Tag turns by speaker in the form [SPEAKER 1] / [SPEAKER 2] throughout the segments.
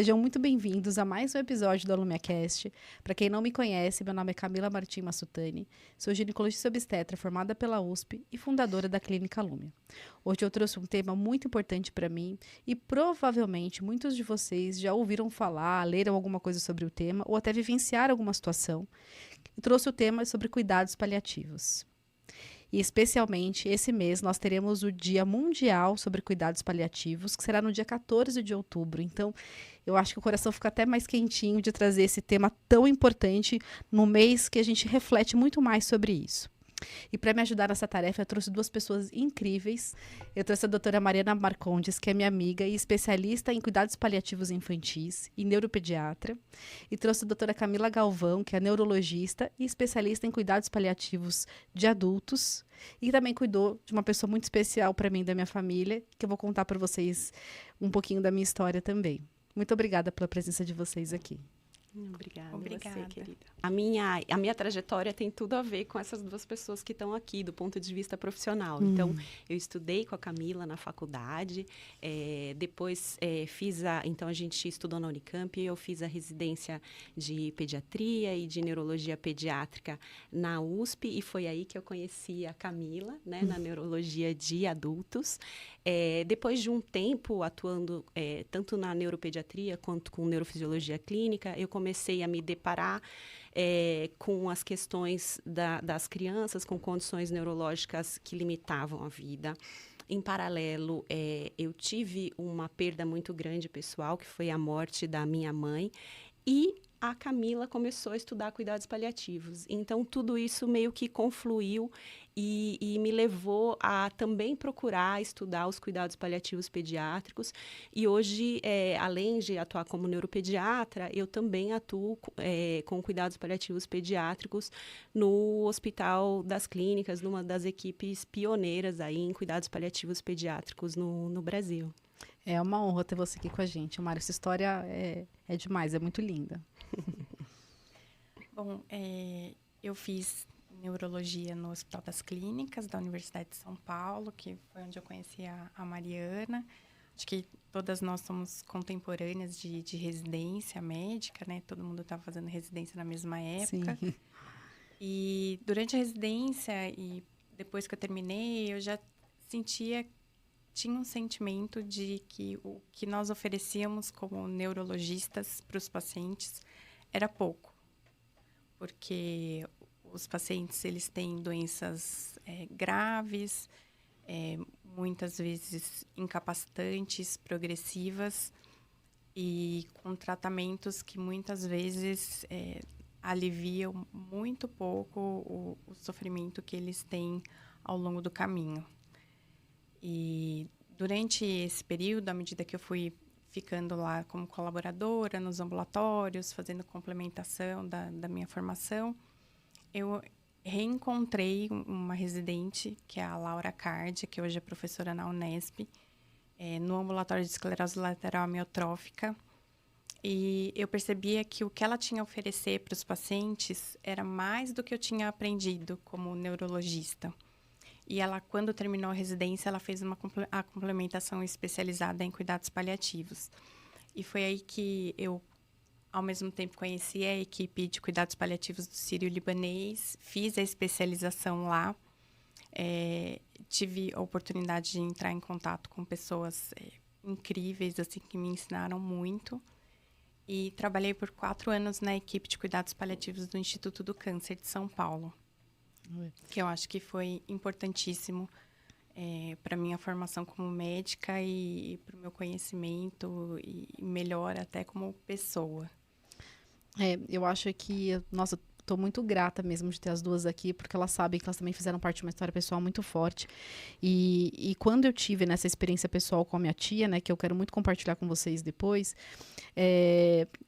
[SPEAKER 1] Sejam muito bem-vindos a mais um episódio do AlumiaCast. Para quem não me conhece, meu nome é Camila Martim Massutani, sou ginecologista obstetra formada pela USP e fundadora da Clínica Lumia. Hoje eu trouxe um tema muito importante para mim e provavelmente muitos de vocês já ouviram falar, leram alguma coisa sobre o tema ou até vivenciaram alguma situação. Eu trouxe o tema sobre cuidados paliativos. E especialmente esse mês nós teremos o Dia Mundial sobre Cuidados Paliativos, que será no dia 14 de outubro. Então, eu acho que o coração fica até mais quentinho de trazer esse tema tão importante no mês que a gente reflete muito mais sobre isso. E para me ajudar nessa tarefa, eu trouxe duas pessoas incríveis. Eu trouxe a doutora Mariana Marcondes, que é minha amiga e especialista em cuidados paliativos infantis e neuropediatra. E trouxe a doutora Camila Galvão, que é neurologista e especialista em cuidados paliativos de adultos. E também cuidou de uma pessoa muito especial para mim, da minha família, que eu vou contar para vocês um pouquinho da minha história também. Muito obrigada pela presença de vocês aqui.
[SPEAKER 2] Obrigada. Você, querida. A minha trajetória tem tudo a ver com essas duas pessoas que estão aqui, do ponto de vista profissional. Então, eu estudei com a Camila na faculdade, depois então a gente estudou na Unicamp, eu fiz a residência de pediatria e de neurologia pediátrica na USP, e foi aí que eu conheci a Camila, né, na neurologia de adultos. Depois de um tempo atuando tanto na neuropediatria quanto com neurofisiologia clínica, eu comecei a me deparar com as questões das crianças com condições neurológicas que limitavam a vida. Em paralelo, eu tive uma perda muito grande pessoal, que foi a morte da minha mãe, e a Camila começou a estudar cuidados paliativos. Então, tudo isso meio que confluiu e me levou a também procurar estudar os cuidados paliativos pediátricos. E hoje, além de atuar como neuropediatra, eu também atuo com cuidados paliativos pediátricos no Hospital das Clínicas, numa das equipes pioneiras aí em cuidados paliativos pediátricos no Brasil.
[SPEAKER 1] É uma honra ter você aqui com a gente, Mário. Essa história é demais, é muito linda.
[SPEAKER 3] Bom, eu fiz neurologia no Hospital das Clínicas da Universidade de São Paulo, que foi onde eu conheci a Mariana. Acho que todas nós somos contemporâneas de residência médica, né? Todo mundo estava fazendo residência na mesma época.
[SPEAKER 1] Sim.
[SPEAKER 3] E durante a residência e depois que eu terminei, eu já tinha um sentimento de que o que nós oferecíamos como neurologistas para os pacientes era pouco. Porque os pacientes, eles têm doenças graves, muitas vezes incapacitantes, progressivas, e com tratamentos que muitas vezes aliviam muito pouco o sofrimento que eles têm ao longo do caminho. E durante esse período, à medida que eu fui ficando lá como colaboradora nos ambulatórios, fazendo complementação da minha formação, eu reencontrei uma residente, que é a Laura Cardia, que hoje é professora na Unesp, no ambulatório de esclerose lateral amiotrófica. E eu percebia que o que ela tinha a oferecer para os pacientes era mais do que eu tinha aprendido como neurologista. E ela, quando terminou a residência, ela fez a complementação especializada em cuidados paliativos. E foi aí que eu, ao mesmo tempo, conheci a equipe de cuidados paliativos do Sírio-Libanês, fiz a especialização lá, tive a oportunidade de entrar em contato com pessoas incríveis, assim, que me ensinaram muito. E trabalhei por 4 anos na equipe de cuidados paliativos do Instituto do Câncer de São Paulo, que eu acho que foi importantíssimo para a minha formação como médica e para o meu conhecimento e melhor até como pessoa.
[SPEAKER 1] Eu acho que, nossa, estou muito grata mesmo de ter as duas aqui, porque elas sabem que elas também fizeram parte de uma história pessoal muito forte. E quando eu tive nessa experiência pessoal com a minha tia, né, que eu quero muito compartilhar com vocês depois,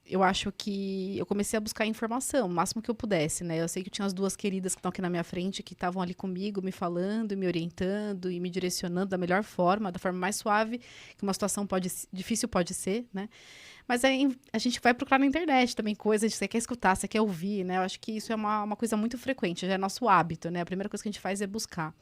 [SPEAKER 1] eu acho que eu comecei a buscar informação, o máximo que eu pudesse, né? Eu sei que eu tinha as duas queridas que estão aqui na minha frente, que estavam ali comigo, me falando, me orientando e me direcionando da melhor forma, da forma mais suave que uma situação difícil pode ser, né? Mas aí a gente vai procurar na internet também coisas que você quer escutar, você quer ouvir, né? Eu acho que isso é uma coisa muito frequente, já é nosso hábito, né? A primeira coisa que a gente faz é buscar.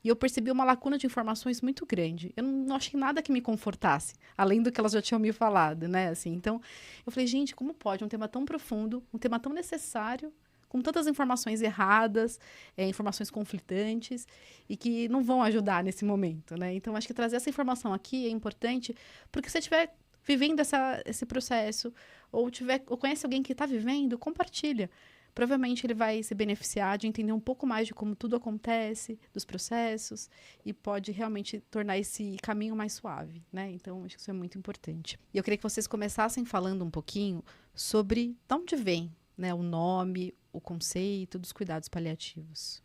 [SPEAKER 1] E eu percebi uma lacuna de informações muito grande. Eu não achei nada que me confortasse, além do que elas já tinham me falado, né? Assim, então, eu falei, gente, como pode um tema tão profundo, um tema tão necessário, com tantas informações erradas, informações conflitantes, e que não vão ajudar nesse momento, né? Então, acho que trazer essa informação aqui é importante, porque se você tiver vivendo esse processo, ou conhece alguém que está vivendo, compartilha. Provavelmente ele vai se beneficiar de entender um pouco mais de como tudo acontece, dos processos, e pode realmente tornar esse caminho mais suave, né? Então, acho que isso é muito importante. E eu queria que vocês começassem falando um pouquinho sobre de onde vem, né, o nome, o conceito dos cuidados paliativos.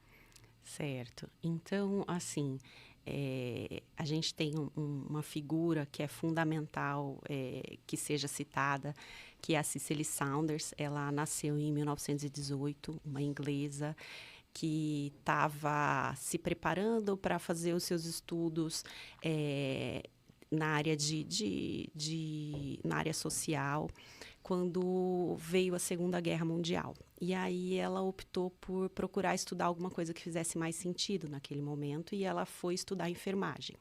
[SPEAKER 2] Certo. Então, assim, a gente tem uma figura que é fundamental que seja citada, que é a Cicely Saunders. Ela nasceu em 1918, uma inglesa que estava se preparando para fazer os seus estudos na área na área social, quando veio a Segunda Guerra Mundial. E aí ela optou por procurar estudar alguma coisa que fizesse mais sentido naquele momento, e ela foi estudar enfermagem.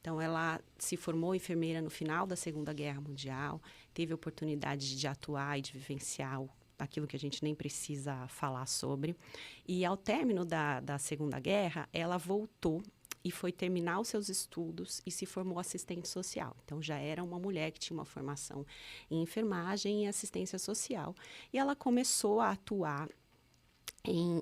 [SPEAKER 2] Então, ela se formou enfermeira no final da Segunda Guerra Mundial, teve a oportunidade de atuar e de vivenciar aquilo que a gente nem precisa falar sobre. E ao término da Segunda Guerra, ela voltou e foi terminar os seus estudos e se formou assistente social. Então, já era uma mulher que tinha uma formação em enfermagem e assistência social. E ela começou a atuar em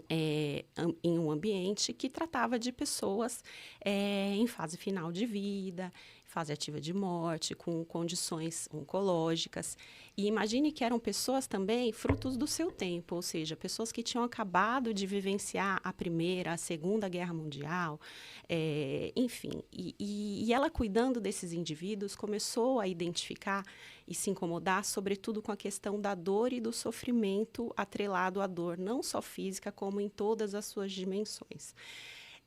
[SPEAKER 2] um ambiente que tratava de pessoas em fase final de vida, fase ativa de morte, com condições oncológicas. E imagine que eram pessoas também frutos do seu tempo, ou seja, pessoas que tinham acabado de vivenciar a Primeira, a Segunda Guerra Mundial, enfim. E ela, cuidando desses indivíduos, começou a identificar e se incomodar, sobretudo, com a questão da dor e do sofrimento atrelado à dor, não só física, como em todas as suas dimensões.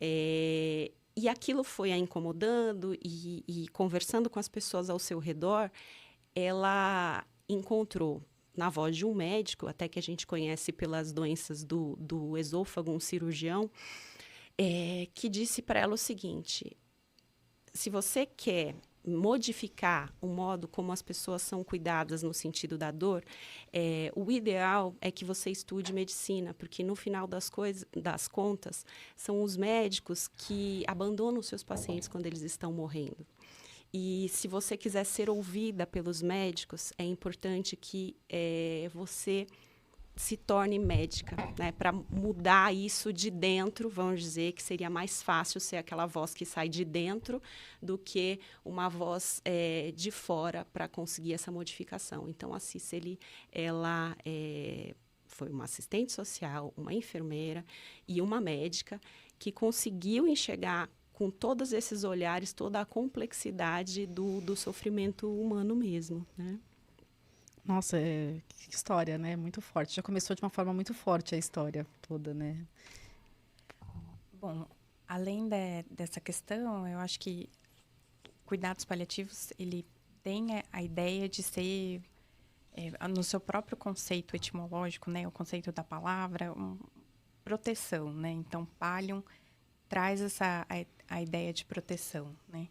[SPEAKER 2] E aquilo foi a incomodando, e conversando com as pessoas ao seu redor, ela encontrou, na voz de um médico, até que a gente conhece pelas doenças do esôfago, um cirurgião, que disse para ela o seguinte: se você quer modificar o modo como as pessoas são cuidadas no sentido da dor, o ideal é que você estude medicina, porque no final das contas, são os médicos que abandonam os seus pacientes quando eles estão morrendo. E se você quiser ser ouvida pelos médicos, é importante que você se torne médica, né? Para mudar isso de dentro, vamos dizer que seria mais fácil ser aquela voz que sai de dentro do que uma voz de fora para conseguir essa modificação. Então, a Cicely, ela foi uma assistente social, uma enfermeira e uma médica que conseguiu enxergar com todos esses olhares, toda a complexidade do sofrimento humano mesmo, né?
[SPEAKER 1] Nossa, que história, né? Muito forte. Já começou de uma forma muito forte a história toda, né?
[SPEAKER 3] Bom, além dessa questão, eu acho que cuidados paliativos, ele tem a ideia de ser, no seu próprio conceito etimológico, né? O conceito da palavra, proteção, né? Então, palium traz a ideia de proteção, né?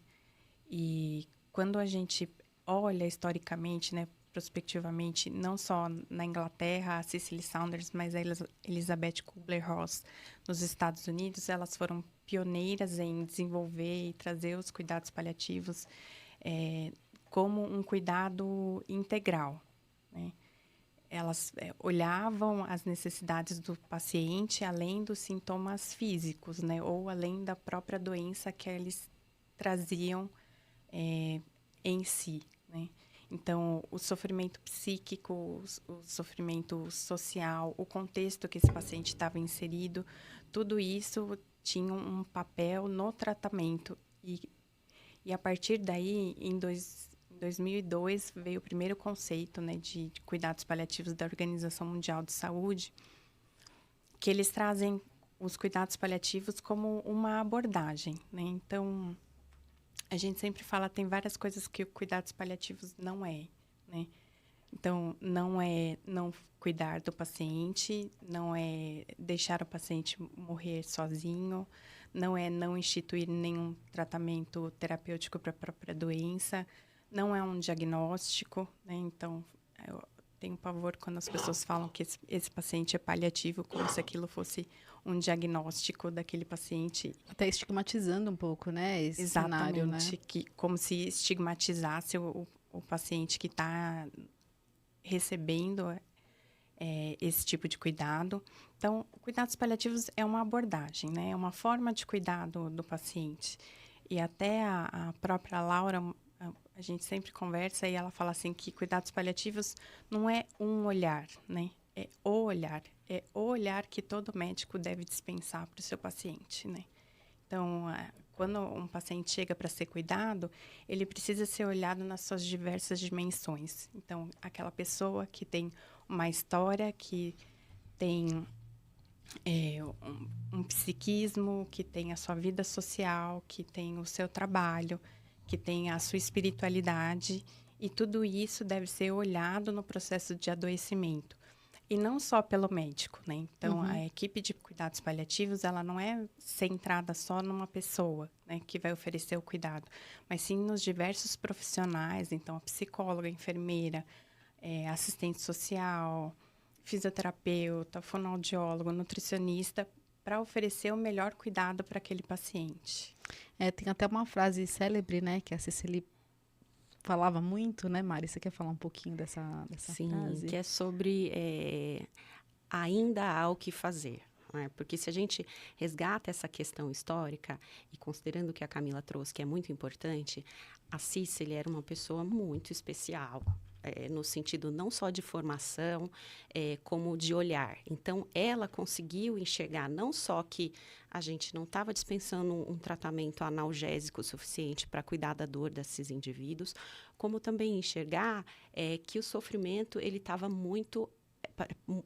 [SPEAKER 3] E quando a gente olha historicamente, né? Prospectivamente, não só na Inglaterra, a Cicely Saunders, mas a Elizabeth Kubler-Ross nos Estados Unidos, elas foram pioneiras em desenvolver e trazer os cuidados paliativos como um cuidado integral, né? Elas olhavam as necessidades do paciente além dos sintomas físicos, né? Ou além da própria doença que eles traziam em si, né? Então, o sofrimento psíquico, o sofrimento social, o contexto que esse paciente estava inserido, tudo isso tinha um papel no tratamento. E a partir daí, em 2002, veio o primeiro conceito, né, de cuidados paliativos da Organização Mundial de Saúde, que eles trazem os cuidados paliativos como uma abordagem, né? Então, a gente sempre fala, tem várias coisas que o cuidados paliativos não é, né? Então, não é não cuidar do paciente, não é deixar o paciente morrer sozinho, não é não instituir nenhum tratamento terapêutico para a própria doença, não é um diagnóstico, né? Então, eu tenho pavor quando as pessoas falam que esse paciente é paliativo, como se aquilo fosse um diagnóstico daquele paciente.
[SPEAKER 1] Até estigmatizando um pouco, né, esse cenário, né?
[SPEAKER 3] Exatamente, como se estigmatizasse o paciente que está recebendo esse tipo de cuidado. Então, cuidados paliativos é uma abordagem, né? É uma forma de cuidar do paciente. E até a própria Laura, a gente sempre conversa e ela fala assim que cuidados paliativos não é um olhar, né? É o olhar. É o olhar que todo médico deve dispensar para o seu paciente, né? Então, quando um paciente chega para ser cuidado, ele precisa ser olhado nas suas diversas dimensões. Então, aquela pessoa que tem uma história, que tem um psiquismo, que tem a sua vida social, que tem o seu trabalho, que tem a sua espiritualidade, e tudo isso deve ser olhado no processo de adoecimento. E não só pelo médico, né? Então, a equipe de cuidados paliativos, ela não é centrada só numa pessoa, né, que vai oferecer o cuidado, mas sim nos diversos profissionais. Então, a psicóloga, a enfermeira, assistente social, fisioterapeuta, fonoaudiólogo, nutricionista, para oferecer o melhor cuidado para aquele paciente.
[SPEAKER 1] Tem até uma frase célebre, né, que a Cecily falava muito, né, Mari? Você quer falar um pouquinho dessa
[SPEAKER 2] Sim,
[SPEAKER 1] frase?
[SPEAKER 2] que é sobre ainda há o que fazer. Né? Porque se a gente resgata essa questão histórica, e considerando o que a Camila trouxe, que é muito importante, a Cicely era uma pessoa muito especial. No sentido não só de formação, como de olhar. Então, ela conseguiu enxergar não só que a gente não estava dispensando um tratamento analgésico suficiente para cuidar da dor desses indivíduos, como também enxergar que o sofrimento ele estava muito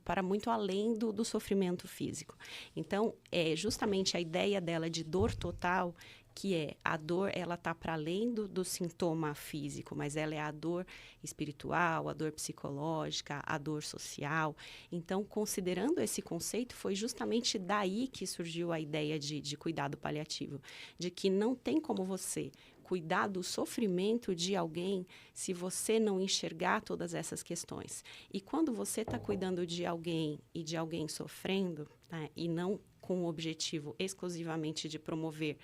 [SPEAKER 2] para muito além do sofrimento físico. Então, justamente a ideia dela de dor total, que a dor, ela está para além do sintoma físico, mas ela é a dor espiritual, a dor psicológica, a dor social. Então, considerando esse conceito, foi justamente daí que surgiu a ideia de cuidado paliativo, de que não tem como você cuidar do sofrimento de alguém se você não enxergar todas essas questões. E quando você está cuidando de alguém e de alguém sofrendo, né, e não com o objetivo exclusivamente de promover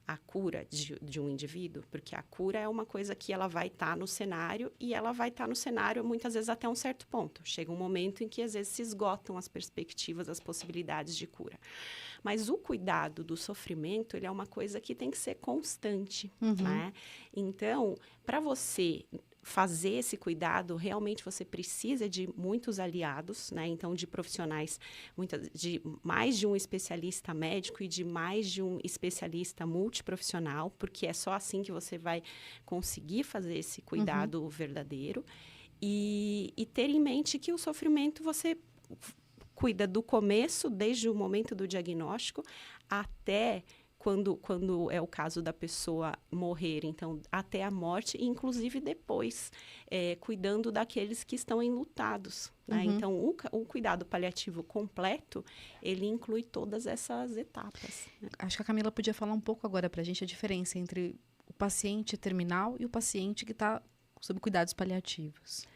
[SPEAKER 2] a cura de um indivíduo, porque a cura é uma coisa que ela vai estar no cenário e ela vai estar no cenário muitas vezes até um certo ponto. Chega um momento em que às vezes se esgotam as perspectivas, as possibilidades de cura. Mas o cuidado do sofrimento, ele é uma coisa que tem que ser constante, né? Então, para você fazer esse cuidado, realmente você precisa de muitos aliados, né? Então, de profissionais, de mais de um especialista médico e de mais de um especialista multiprofissional, porque é só assim que você vai conseguir fazer esse cuidado verdadeiro. E ter em mente que o sofrimento você cuida do começo, desde o momento do diagnóstico, até quando é o caso da pessoa morrer, então, até a morte, e inclusive depois, cuidando daqueles que estão enlutados. Né? Então, o cuidado paliativo completo, ele inclui todas essas etapas. Né?
[SPEAKER 1] Acho que a Camila podia falar um pouco agora para a gente a diferença entre o paciente terminal e o paciente que está sob cuidados paliativos.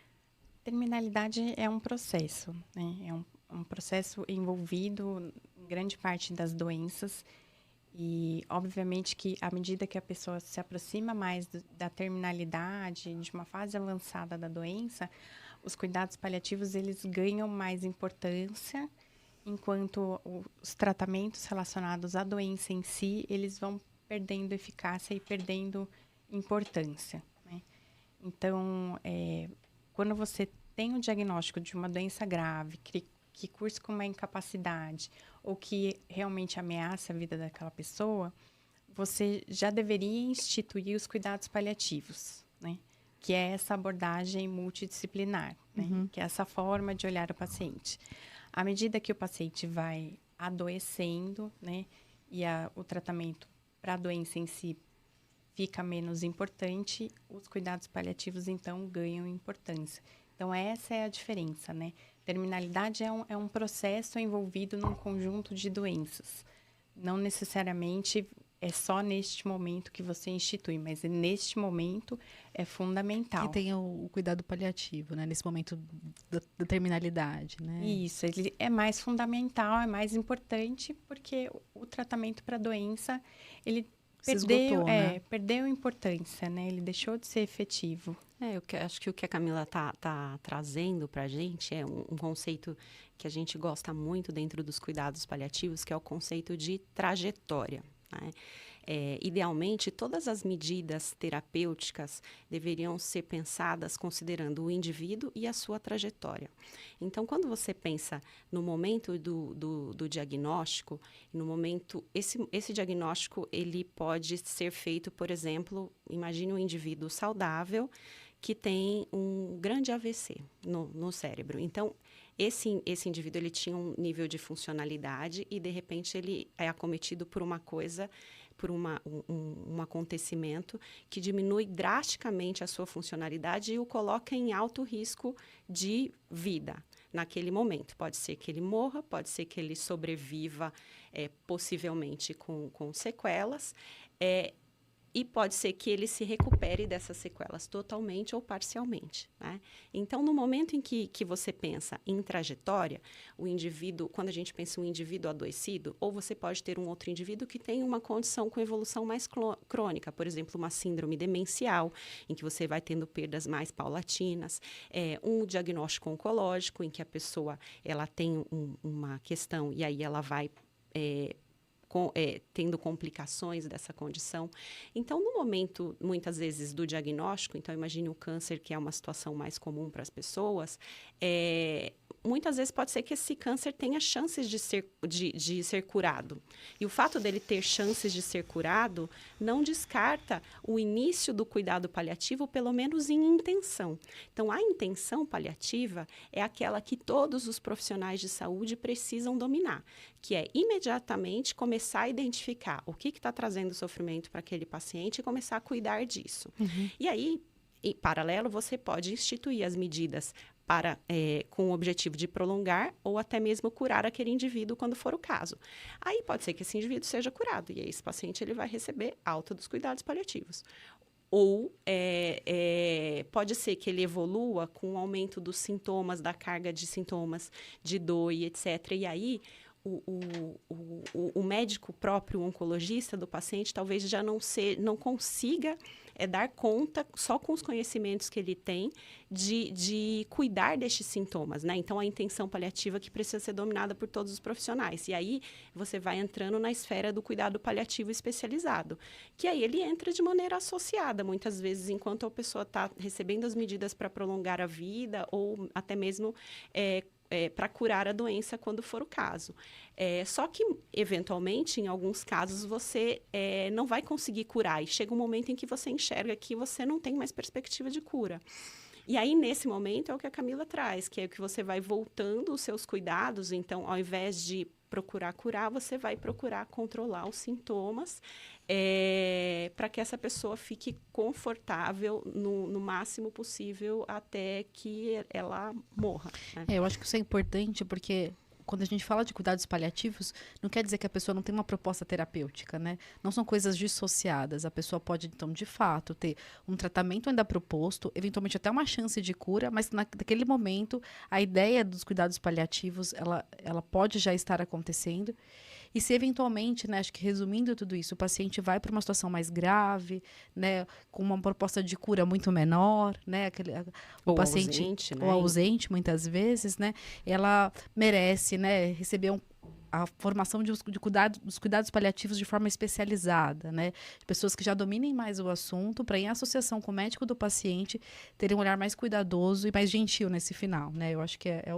[SPEAKER 3] Terminalidade é um processo, né? É um processo envolvido em grande parte das doenças. E, obviamente, que à medida que a pessoa se aproxima mais da terminalidade, de uma fase avançada da doença, os cuidados paliativos, eles ganham mais importância, enquanto os tratamentos relacionados à doença em si, eles vão perdendo eficácia e perdendo importância, né? Então, quando você tem o diagnóstico de uma doença grave, que cursa com uma incapacidade ou que realmente ameaça a vida daquela pessoa, você já deveria instituir os cuidados paliativos, né? Que é essa abordagem multidisciplinar, né? Que é essa forma de olhar o paciente. À medida que o paciente vai adoecendo, né? E o tratamento para a doença em si fica menos importante, os cuidados paliativos, então, ganham importância. Então, essa é a diferença, né? Terminalidade é um processo envolvido num conjunto de doenças. Não necessariamente é só neste momento que você institui, mas neste momento é fundamental.
[SPEAKER 1] Que tenha o cuidado paliativo, né? Nesse momento da terminalidade, né?
[SPEAKER 3] Isso, ele é mais fundamental, é mais importante, porque o tratamento para a doença, ele perdeu importância, né? Ele deixou de ser efetivo.
[SPEAKER 2] Acho que o que a Camila tá trazendo para a gente é um conceito que a gente gosta muito dentro dos cuidados paliativos, que é o conceito de trajetória, né? Idealmente, todas as medidas terapêuticas deveriam ser pensadas considerando o indivíduo e a sua trajetória. Então, quando você pensa no momento do diagnóstico, no momento, esse diagnóstico ele pode ser feito, por exemplo, imagine um indivíduo saudável que tem um grande AVC no cérebro. Então, esse indivíduo ele tinha um nível de funcionalidade e, de repente, ele é acometido por uma coisa, por um acontecimento que diminui drasticamente a sua funcionalidade e o coloca em alto risco de vida naquele momento. Pode ser que ele morra, pode ser que ele sobreviva, possivelmente com sequelas, e pode ser que ele se recupere dessas sequelas totalmente ou parcialmente, né? Então, no momento em que você pensa em trajetória, o indivíduo, quando a gente pensa em um indivíduo adoecido, ou você pode ter um outro indivíduo que tem uma condição com evolução mais crônica, por exemplo, uma síndrome demencial, em que você vai tendo perdas mais paulatinas, um diagnóstico oncológico, em que a pessoa ela tem uma questão e aí ela vai tendo complicações dessa condição. Então, no momento, muitas vezes, do diagnóstico, então imagine o câncer, que é uma situação mais comum para as pessoas, muitas vezes pode ser que esse câncer tenha chances de ser curado. E o fato dele ter chances de ser curado não descarta o início do cuidado paliativo, pelo menos em intenção. Então, a intenção paliativa é aquela que todos os profissionais de saúde precisam dominar, que é imediatamente começar a identificar o que está trazendo sofrimento para aquele paciente e começar a cuidar disso. Uhum. E aí, em paralelo, você pode instituir as medidas com o objetivo de prolongar ou até mesmo curar aquele indivíduo quando for o caso. Aí pode ser que esse indivíduo seja curado e aí esse paciente ele vai receber alta dos cuidados paliativos. Ou pode ser que ele evolua com o aumento dos sintomas, da carga de sintomas, de dor e etc. E aí o médico próprio, o oncologista do paciente, talvez já não consiga dar conta, só com os conhecimentos que ele tem, de cuidar destes sintomas, né? Então, a intenção paliativa que precisa ser dominada por todos os profissionais. E aí, você vai entrando na esfera do cuidado paliativo especializado, que aí ele entra de maneira associada, muitas vezes, enquanto a pessoa está recebendo as medidas para prolongar a vida ou até mesmo para curar a doença quando for o caso. Só que, eventualmente, em alguns casos, você não vai conseguir curar e chega um momento em que você enxerga que você não tem mais perspectiva de cura. E aí, nesse momento, é o que a Camila traz, que é que você vai voltando os seus cuidados. Então, ao invés de procurar curar, você vai procurar controlar os sintomas para que essa pessoa fique confortável no máximo possível até que ela morra, né?
[SPEAKER 1] Eu acho que isso é importante porque quando a gente fala de cuidados paliativos, não quer dizer que a pessoa não tem uma proposta terapêutica, né? Não são coisas dissociadas. A pessoa pode, então, de fato, ter um tratamento ainda proposto, eventualmente até uma chance de cura, mas naquele momento, a ideia dos cuidados paliativos, ela pode já estar acontecendo. E se eventualmente, né, acho que resumindo tudo isso, o paciente vai para uma situação mais grave, né, com uma proposta de cura muito menor, né, o paciente
[SPEAKER 2] ausente, né?
[SPEAKER 1] Ou ausente muitas vezes, né, ela merece, né, receber a formação dos cuidados paliativos de forma especializada, né, de pessoas que já dominem mais o assunto, para em associação com o médico do paciente terem um olhar mais cuidadoso e mais gentil nesse final, né. Eu acho que é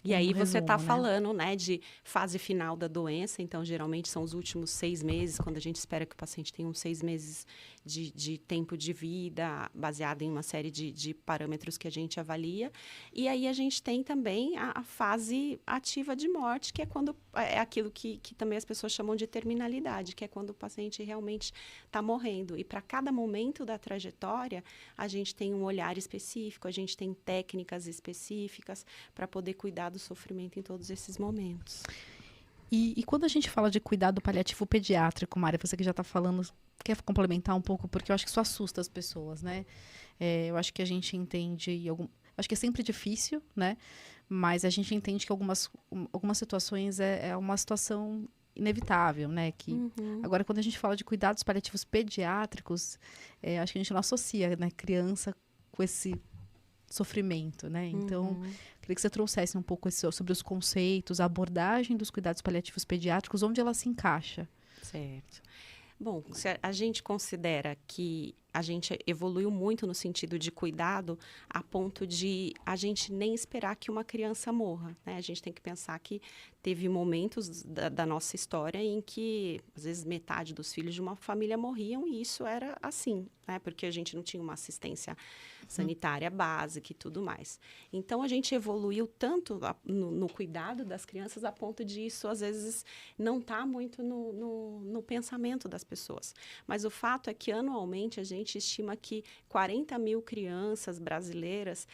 [SPEAKER 2] E aí você está
[SPEAKER 1] né?
[SPEAKER 2] falando, né, de fase final da doença, então geralmente são os últimos 6 meses, quando a gente espera que o paciente tenha uns 6 meses de tempo de vida, baseado em uma série de parâmetros que a gente avalia. E aí a gente tem também a fase ativa de morte, que é quando é aquilo que também as pessoas chamam de terminalidade, que é quando o paciente realmente está morrendo. E para cada momento da trajetória, a gente tem um olhar específico, a gente tem técnicas específicas para poder cuidar do sofrimento em todos esses momentos.
[SPEAKER 1] E quando a gente fala de cuidado paliativo pediátrico, Mária, você que já está falando, quer complementar um pouco? Porque eu acho que isso assusta as pessoas, né? Eu acho que a gente entende, acho que é sempre difícil, né? Mas a gente entende que algumas situações é uma situação inevitável, né? Agora, quando a gente fala de cuidados paliativos pediátricos, acho que a gente não associa, né, criança com esse sofrimento, né? Então, queria que você trouxesse um pouco sobre os conceitos, a abordagem dos cuidados paliativos pediátricos, onde ela se encaixa.
[SPEAKER 2] Certo. Bom, se a gente considera que a gente evoluiu muito no sentido de cuidado, a ponto de a gente nem esperar que uma criança morra, né? A gente tem que pensar que teve momentos da nossa história em que, às vezes, metade dos filhos de uma família morriam, e isso era assim, né? Porque a gente não tinha uma assistência sanitária básica e tudo mais. Então, a gente evoluiu tanto no cuidado das crianças, a ponto de isso, às vezes, não está muito no pensamento das pessoas. Mas o fato é que, anualmente, a gente estima que 40 mil crianças brasileiras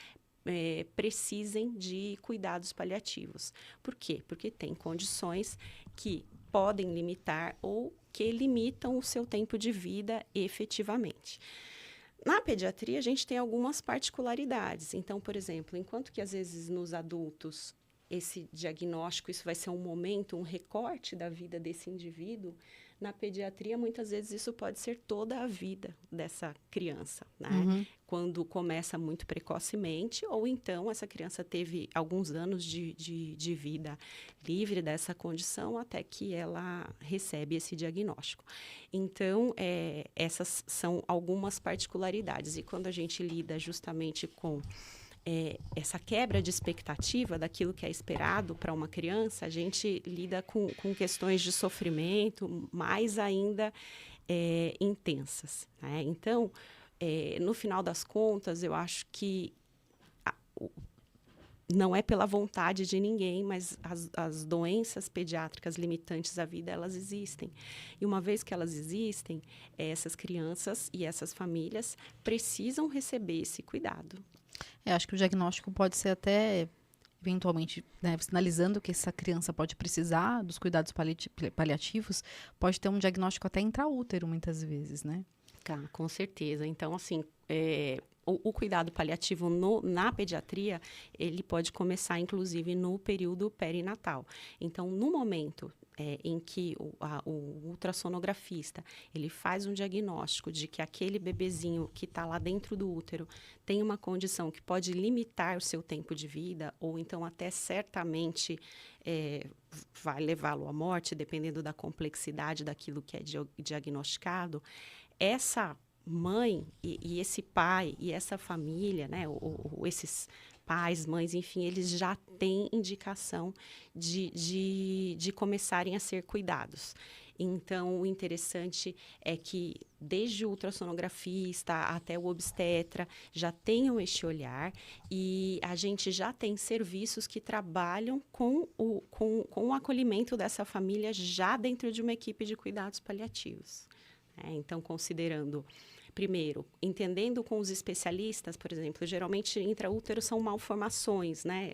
[SPEAKER 2] precisem de cuidados paliativos. Por quê? Porque tem condições que podem limitar ou que limitam o seu tempo de vida efetivamente. Na pediatria, a gente tem algumas particularidades. Então, por exemplo, enquanto que às vezes nos adultos esse diagnóstico, isso vai ser um momento, um recorte da vida desse indivíduo, na pediatria, muitas vezes, isso pode ser toda a vida dessa criança, né? Quando começa muito precocemente, ou então essa criança teve alguns anos de vida livre dessa condição até que ela recebe esse diagnóstico. Então, essas são algumas particularidades. E quando a gente lida justamente com essa quebra de expectativa daquilo que é esperado para uma criança, a gente lida com questões de sofrimento mais ainda intensas, né? Então, no final das contas, eu acho que não é pela vontade de ninguém, mas as doenças pediátricas limitantes à vida, elas existem. E uma vez que elas existem, essas crianças e essas famílias precisam receber esse cuidado.
[SPEAKER 1] Acho que o diagnóstico pode ser até, eventualmente, né, sinalizando que essa criança pode precisar dos cuidados paliativos, pode ter um diagnóstico até intraútero, muitas vezes, né?
[SPEAKER 2] Tá, com certeza. Então, assim, o cuidado paliativo na pediatria, ele pode começar, inclusive, no período perinatal. Então, no momento em que o ultrassonografista ele faz um diagnóstico de que aquele bebezinho que está lá dentro do útero tem uma condição que pode limitar o seu tempo de vida, ou então até certamente vai levá-lo à morte, dependendo da complexidade daquilo que é diagnosticado, essa mãe e esse pai e essa família, né, ou esses pais, mães, enfim, eles já têm indicação de começarem a ser cuidados. Então, o interessante é que desde o ultrassonografista até o obstetra já tenham este olhar, e a gente já tem serviços que trabalham com o acolhimento dessa família já dentro de uma equipe de cuidados paliativos. Então, considerando, primeiro, entendendo com os especialistas, por exemplo, geralmente intraútero são malformações, né?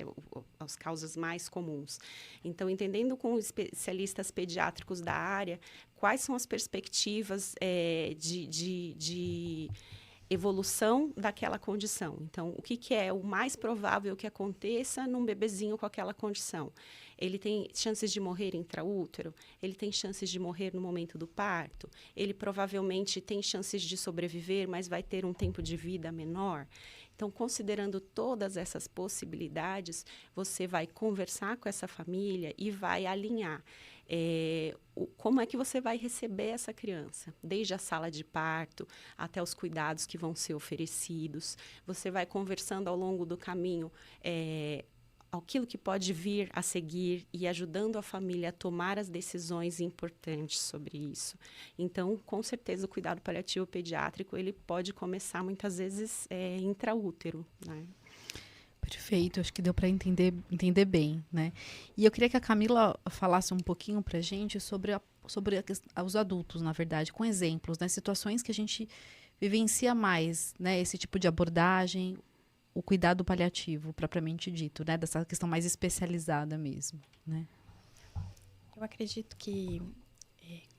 [SPEAKER 2] As causas mais comuns. Então, entendendo com os especialistas pediátricos da área, quais são as perspectivas de evolução daquela condição. Então, o que é o mais provável que aconteça num bebezinho com aquela condição? Ele tem chances de morrer intraútero? Ele tem chances de morrer no momento do parto? Ele provavelmente tem chances de sobreviver, mas vai ter um tempo de vida menor? Então, considerando todas essas possibilidades, você vai conversar com essa família e vai alinhar como é que você vai receber essa criança, desde a sala de parto até os cuidados que vão ser oferecidos. Você vai conversando ao longo do caminho aquilo que pode vir a seguir e ajudando a família a tomar as decisões importantes sobre isso. Então, com certeza, o cuidado paliativo pediátrico, ele pode começar muitas vezes intraútero, né?
[SPEAKER 1] Perfeito, acho que deu para entender bem, né? E eu queria que a Camila falasse um pouquinho para a gente sobre os adultos, na verdade, com exemplos, né? Situações que a gente vivencia mais, né? Esse tipo de abordagem, o cuidado paliativo, propriamente dito, né? Dessa questão mais especializada mesmo, né?
[SPEAKER 3] Eu acredito que,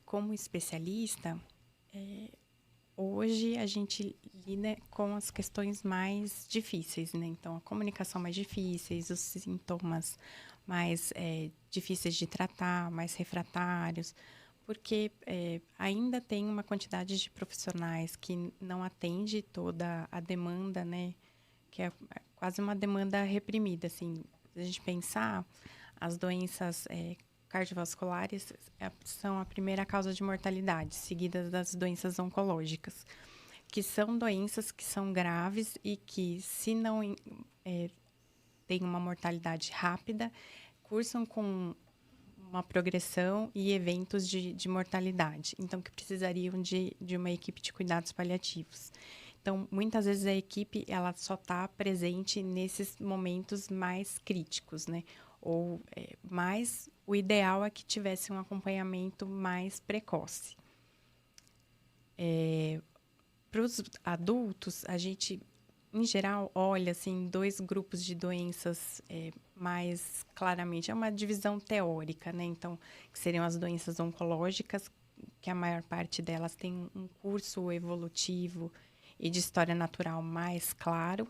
[SPEAKER 3] como especialista, hoje a gente lida com as questões mais difíceis, né? Então, a comunicação mais difíceis, os sintomas mais difíceis de tratar, mais refratários, porque ainda tem uma quantidade de profissionais que não atende toda a demanda, né? Que é quase uma demanda reprimida, assim. Se a gente pensar, as doenças cardiovasculares são a primeira causa de mortalidade, seguidas das doenças oncológicas, que são doenças que são graves e que, se não têm uma mortalidade rápida, cursam com uma progressão e eventos de mortalidade. Então, que precisariam de uma equipe de cuidados paliativos. Então, muitas vezes a equipe ela só está presente nesses momentos mais críticos, né? Ou mais o ideal é que tivesse um acompanhamento mais precoce. Para os adultos, a gente, em geral, olha assim, 2 grupos de doenças mais claramente. É uma divisão teórica, né? Então, que seriam as doenças oncológicas, que a maior parte delas tem um curso evolutivo e de história natural mais claro,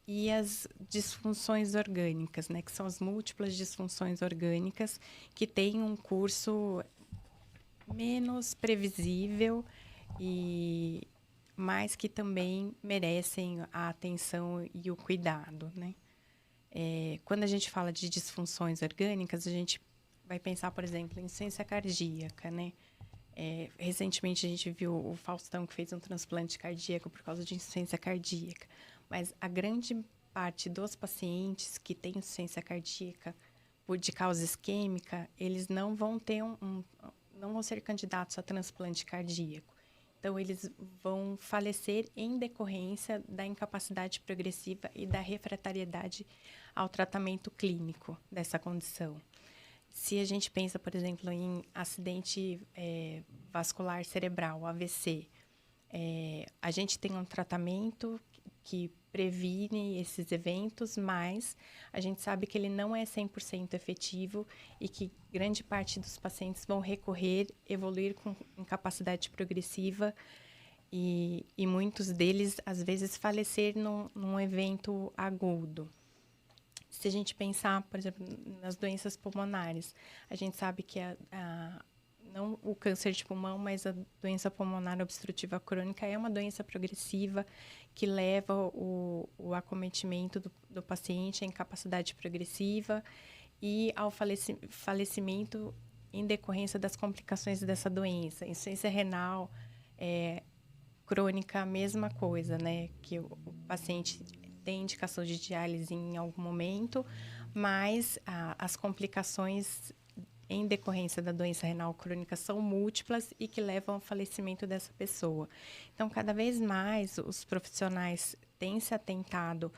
[SPEAKER 3] e as disfunções orgânicas, né, que são as múltiplas disfunções orgânicas, que têm um curso menos previsível, mas que também merecem a atenção e o cuidado, né? Quando a gente fala de disfunções orgânicas, a gente vai pensar, por exemplo, em insuficiência cardíaca, né? Recentemente a gente viu o Faustão que fez um transplante cardíaco por causa de insuficiência cardíaca. Mas a grande parte dos pacientes que têm insuficiência cardíaca de causa isquêmica, eles não vão ter não vão ser candidatos a transplante cardíaco. Então, eles vão falecer em decorrência da incapacidade progressiva e da refratariedade ao tratamento clínico dessa condição. Se a gente pensa, por exemplo, em acidente vascular cerebral, AVC, a gente tem um tratamento que previne esses eventos, mas a gente sabe que ele não é 100% efetivo e que grande parte dos pacientes vão evoluir com incapacidade progressiva e muitos deles, às vezes, falecer num evento agudo. Se a gente pensar, por exemplo, nas doenças pulmonares, a gente sabe que não o câncer de pulmão, mas a doença pulmonar obstrutiva crônica é uma doença progressiva que leva o acometimento do paciente à incapacidade progressiva e ao falecimento em decorrência das complicações dessa doença. Insuficiência renal crônica, a mesma coisa, né? Que o paciente tem indicação de diálise em algum momento, mas as complicações em decorrência da doença renal crônica são múltiplas e que levam ao falecimento dessa pessoa. Então, cada vez mais os profissionais têm se atentado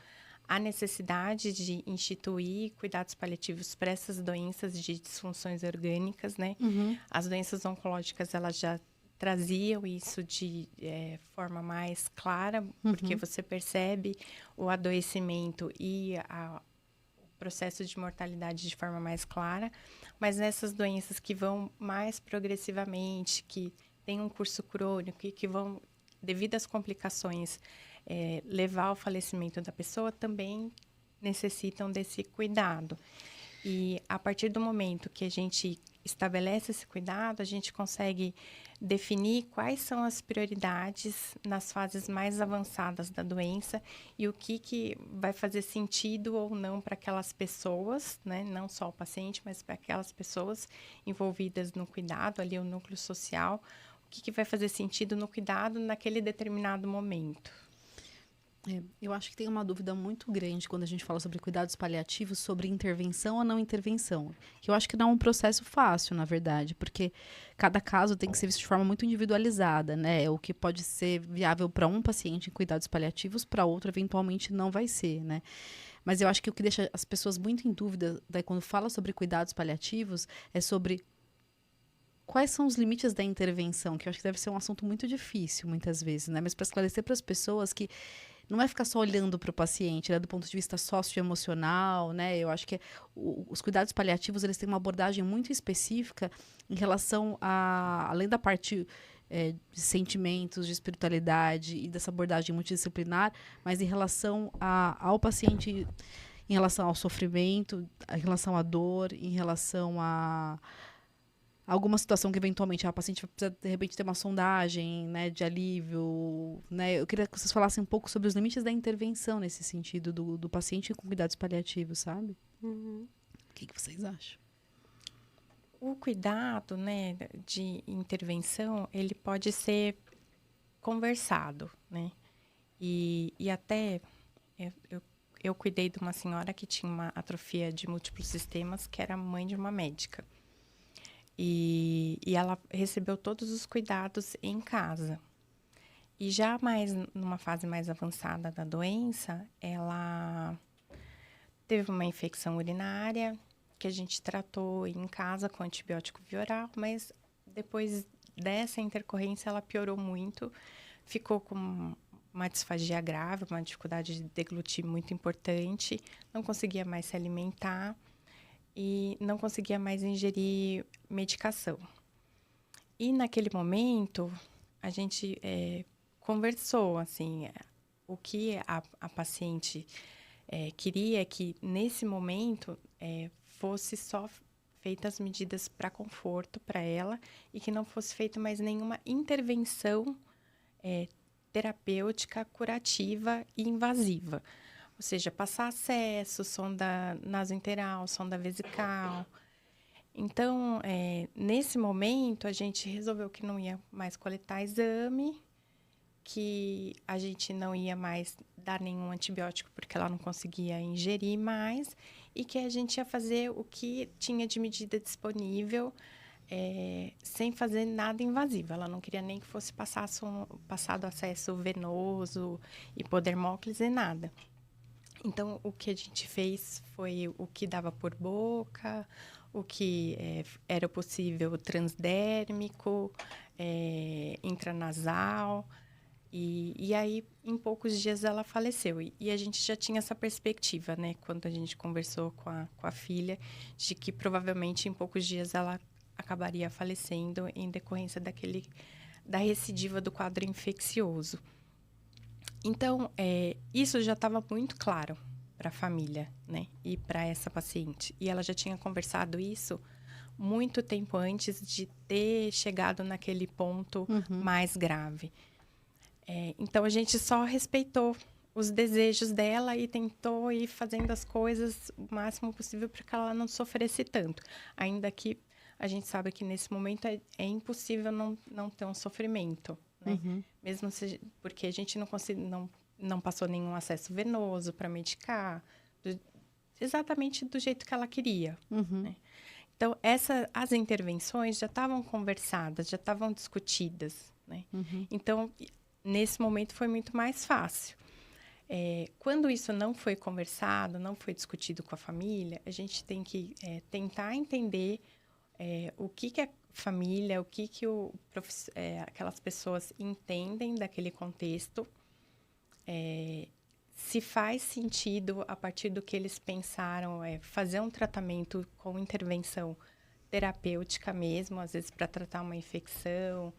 [SPEAKER 3] à necessidade de instituir cuidados paliativos para essas doenças de disfunções orgânicas, né? Uhum. As doenças oncológicas, elas já traziam isso de forma mais clara, porque você percebe o adoecimento e o processo de mortalidade de forma mais clara, mas nessas doenças que vão mais progressivamente, que têm um curso crônico e que vão, devido às complicações, levar ao falecimento da pessoa, também necessitam desse cuidado. E a partir do momento que a gente estabelece esse cuidado, a gente consegue definir quais são as prioridades nas fases mais avançadas da doença e o que vai fazer sentido ou não para aquelas pessoas, né? Não só o paciente, mas para aquelas pessoas envolvidas no cuidado, ali o núcleo social, o que vai fazer sentido no cuidado naquele determinado momento.
[SPEAKER 1] Eu acho que tem uma dúvida muito grande quando a gente fala sobre cuidados paliativos, sobre intervenção ou não intervenção. Que eu acho que não é um processo fácil, na verdade, porque cada caso tem que ser visto de forma muito individualizada, né? O que pode ser viável para um paciente em cuidados paliativos, para outro, eventualmente, não vai ser, né? Mas eu acho que o que deixa as pessoas muito em dúvida, daí, quando fala sobre cuidados paliativos, é sobre quais são os limites da intervenção, que eu acho que deve ser um assunto muito difícil, muitas vezes, né? Mas para esclarecer para as pessoas que não é ficar só olhando para o paciente, né, do ponto de vista socioemocional, né? Eu acho que os cuidados paliativos, eles têm uma abordagem muito específica em relação a, além da parte de sentimentos, de espiritualidade e dessa abordagem multidisciplinar, mas em relação ao paciente, em relação ao sofrimento, em relação à dor, em relação a alguma situação que eventualmente a paciente vai precisar, de repente, ter uma sondagem, né, de alívio, né? Eu queria que vocês falassem um pouco sobre os limites da intervenção nesse sentido do paciente com cuidados paliativos, sabe?
[SPEAKER 2] Uhum.
[SPEAKER 1] O que vocês acham?
[SPEAKER 3] O cuidado, né, de intervenção, ele pode ser conversado, né? E até eu cuidei de uma senhora que tinha uma atrofia de múltiplos sistemas, que era mãe de uma médica. E ela recebeu todos os cuidados em casa. E já mais numa fase mais avançada da doença, ela teve uma infecção urinária que a gente tratou em casa com antibiótico via oral, mas depois dessa intercorrência ela piorou muito, ficou com uma disfagia grave, uma dificuldade de deglutir muito importante, não conseguia mais se alimentar e não conseguia mais ingerir medicação. E naquele momento, a gente conversou, assim, o que a paciente queria que, nesse momento, fosse só feitas medidas para conforto para ela e que não fosse feita mais nenhuma intervenção terapêutica, curativa e invasiva. Ou seja, passar acesso, sonda nasointeral, sonda vesical. Então, nesse momento, a gente resolveu que não ia mais coletar exame, que a gente não ia mais dar nenhum antibiótico porque ela não conseguia ingerir mais e que a gente ia fazer o que tinha de medida disponível sem fazer nada invasivo. Ela não queria nem que fosse passado acesso venoso, hipodermóclise e nada. Então, o que a gente fez foi o que dava por boca, o que era possível transdérmico, intranasal. E aí, em poucos dias, ela faleceu. E a gente já tinha essa perspectiva, né? Quando a gente conversou com a filha, de que provavelmente em poucos dias ela acabaria falecendo em decorrência da recidiva do quadro infeccioso. Então, isso já estava muito claro para a família, né? E para essa paciente. E ela já tinha conversado isso muito tempo antes de ter chegado naquele ponto mais grave. Então, a gente só respeitou os desejos dela e tentou ir fazendo as coisas o máximo possível para que ela não sofresse tanto. Ainda que a gente sabe que nesse momento é impossível não ter um sofrimento. Né? Mesmo porque a gente não passou nenhum acesso venoso para medicar, exatamente do jeito que ela queria. Né? Então, as intervenções já estavam conversadas, já estavam discutidas. Né? Então, nesse momento foi muito mais fácil. Quando isso não foi conversado, não foi discutido com a família, a gente tem que tentar entender o que a família, o que aquelas pessoas entendem daquele contexto, se faz sentido, a partir do que eles pensaram, fazer um tratamento com intervenção terapêutica mesmo, às vezes para tratar uma infecção,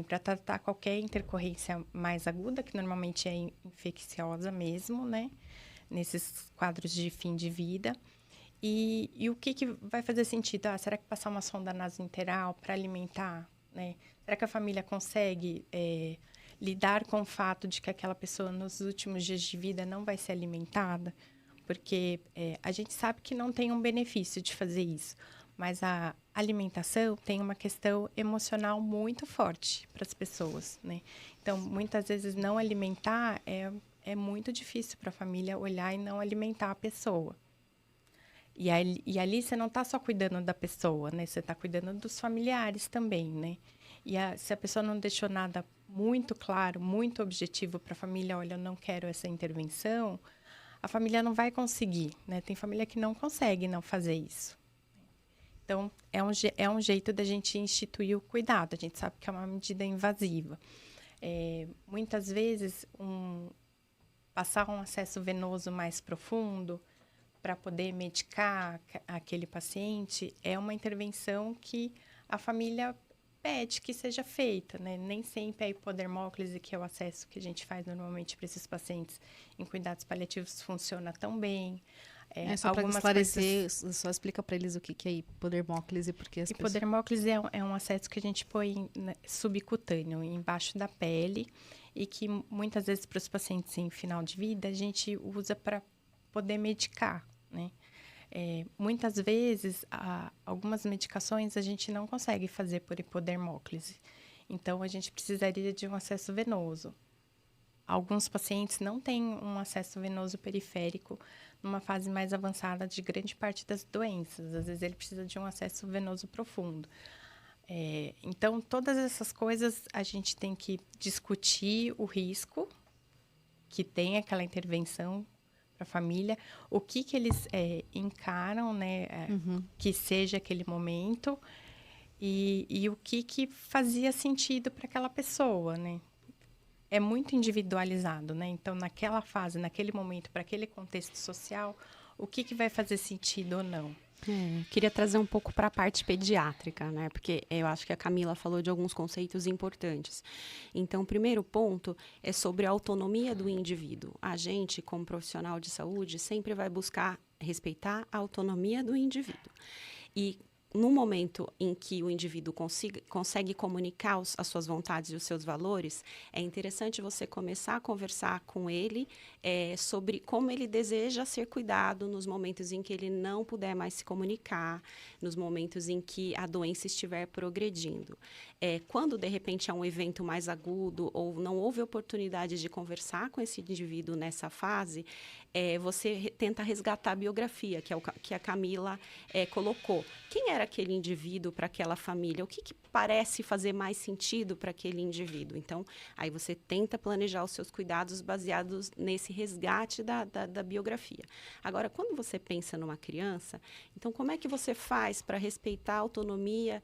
[SPEAKER 3] para tratar qualquer intercorrência mais aguda, que normalmente é infecciosa mesmo, né? Nesses quadros de fim de vida. E o que vai fazer sentido? Será que passar uma sonda nasointeral para alimentar, né? Será que a família consegue lidar com o fato de que aquela pessoa, nos últimos dias de vida, não vai ser alimentada? Porque a gente sabe que não tem um benefício de fazer isso. Mas alimentação tem uma questão emocional muito forte para as pessoas, né? Então, muitas vezes não alimentar é muito difícil para a família olhar e não alimentar a pessoa. E ali você não está só cuidando da pessoa, né? Você está cuidando dos familiares também, né? Se a pessoa não deixou nada muito claro, muito objetivo para a família, olha, eu não quero essa intervenção, a família não vai conseguir, né? Tem família que não consegue não fazer isso. Então, é um jeito da gente instituir o cuidado. A gente sabe que é uma medida invasiva. Muitas vezes, passar um acesso venoso mais profundo para poder medicar aquele paciente é uma intervenção que a família pede que seja feita, né? Nem sempre a hipodermóclise, que é o acesso que a gente faz normalmente para esses pacientes em cuidados paliativos, funciona tão bem.
[SPEAKER 1] Só para esclarecer, só explica para eles o que é hipodermóclise, porque as
[SPEAKER 3] hipodermóclise é um acesso que a gente põe subcutâneo, embaixo da pele, e que muitas vezes para os pacientes em final de vida a gente usa para poder medicar, né? Muitas vezes, algumas medicações a gente não consegue fazer por hipodermóclise. Então, a gente precisaria de um acesso venoso. Alguns pacientes não têm um acesso venoso periférico numa fase mais avançada de grande parte das doenças. Às vezes, ele precisa de um acesso venoso profundo. Então, todas essas coisas, a gente tem que discutir o risco que tem aquela intervenção para a família, o que eles encaram, né, que seja aquele momento, e o que fazia sentido para aquela pessoa, né? É muito individualizado, né? Então, naquela fase, naquele momento, para aquele contexto social, o que vai fazer sentido ou não?
[SPEAKER 2] Queria trazer um pouco para a parte pediátrica, né? Porque eu acho que a Camila falou de alguns conceitos importantes. Então, o primeiro ponto é sobre a autonomia do indivíduo. A gente, como profissional de saúde, sempre vai buscar respeitar a autonomia do indivíduo. E no momento em que o indivíduo consegue comunicar as suas vontades e os seus valores, é interessante você começar a conversar com ele sobre como ele deseja ser cuidado nos momentos em que ele não puder mais se comunicar, nos momentos em que a doença estiver progredindo. Quando, de repente, é um evento mais agudo ou não houve oportunidade de conversar com esse indivíduo nessa fase, você tenta resgatar a biografia, que é o que a Camila colocou. Quem era aquele indivíduo para aquela família? O que parece fazer mais sentido para aquele indivíduo? Então, aí você tenta planejar os seus cuidados baseados nesse resgate da biografia. Agora, quando você pensa numa criança, então como é que você faz para respeitar a autonomia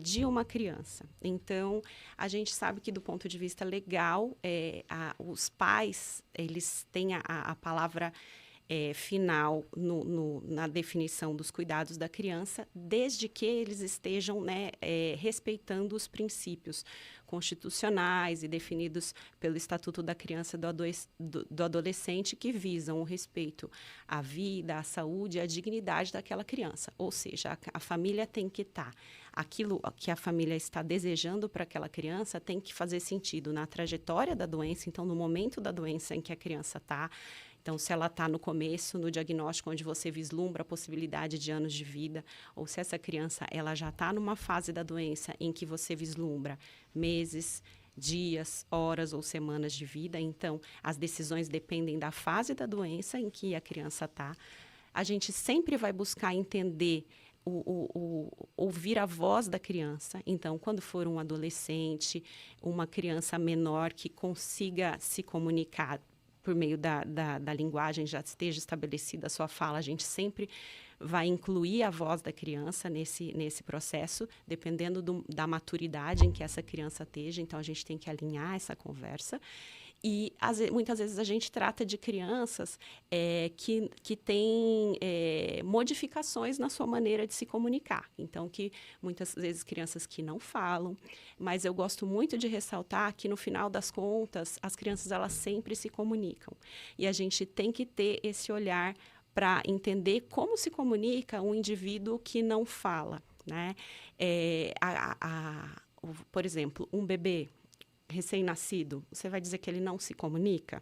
[SPEAKER 2] de uma criança? Então, a gente sabe que do ponto de vista legal, os pais, eles têm a palavra final na definição dos cuidados da criança, desde que eles estejam respeitando os princípios constitucionais e definidos pelo Estatuto da Criança e do Adolescente, que visam o respeito à vida, à saúde e à dignidade daquela criança. Ou seja, a família tem que estar. Aquilo que a família está desejando para aquela criança tem que fazer sentido na trajetória da doença, então no momento da doença em que a criança está. Então, se ela está no começo, no diagnóstico, onde você vislumbra a possibilidade de anos de vida, ou se essa criança ela já está numa fase da doença em que você vislumbra meses, dias, horas ou semanas de vida. Então, as decisões dependem da fase da doença em que a criança está. A gente sempre vai buscar entender ouvir a voz da criança. Então, quando for um adolescente, uma criança menor que consiga se comunicar por meio da linguagem, já esteja estabelecida a sua fala, a gente sempre vai incluir a voz da criança nesse processo, dependendo da maturidade em que essa criança esteja. Então, a gente tem que alinhar essa conversa. E muitas vezes a gente trata de crianças que têm modificações na sua maneira de se comunicar. Então, que muitas vezes crianças que não falam, mas eu gosto muito de ressaltar que, no final das contas, as crianças elas sempre se comunicam. E a gente tem que ter esse olhar para entender como se comunica um indivíduo que não fala, né? Por exemplo, um bebê recém-nascido, você vai dizer que ele não se comunica?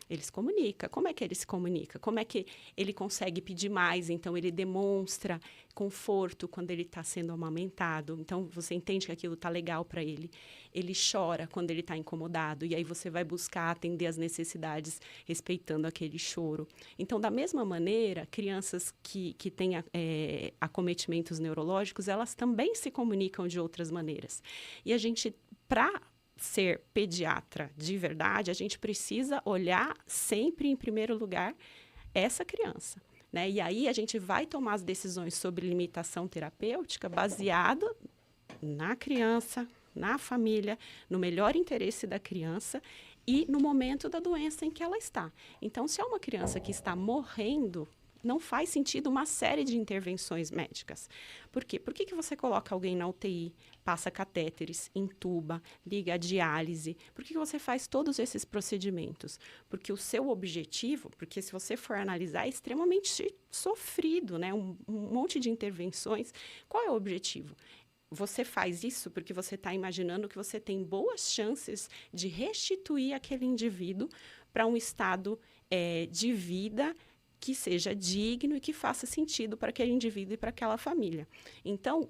[SPEAKER 2] Ele se comunica. Como é que ele se comunica? Como é que ele consegue pedir mais? Então, ele demonstra conforto quando ele está sendo amamentado. Então, você entende que aquilo está legal para ele. Ele chora quando ele está incomodado. E aí, você vai buscar atender as necessidades respeitando aquele choro. Então, da mesma maneira, crianças que têm acometimentos neurológicos, elas também se comunicam de outras maneiras. E a gente, para ser pediatra de verdade, a gente precisa olhar sempre, em primeiro lugar, essa criança, né? E aí a gente vai tomar as decisões sobre limitação terapêutica baseado na criança, na família, no melhor interesse da criança e no momento da doença em que ela está. Então, se é uma criança que está morrendo, não faz sentido uma série de intervenções médicas. Por quê? Por que você coloca alguém na UTI, passa catéteres, intuba, liga a diálise? Por que você faz todos esses procedimentos? Porque o seu objetivo, porque se você for analisar, é extremamente sofrido, né? Um monte de intervenções. Qual é o objetivo? Você faz isso porque você está imaginando que você tem boas chances de restituir aquele indivíduo para um estado de vida que seja digno e que faça sentido para aquele indivíduo e para aquela família. Então,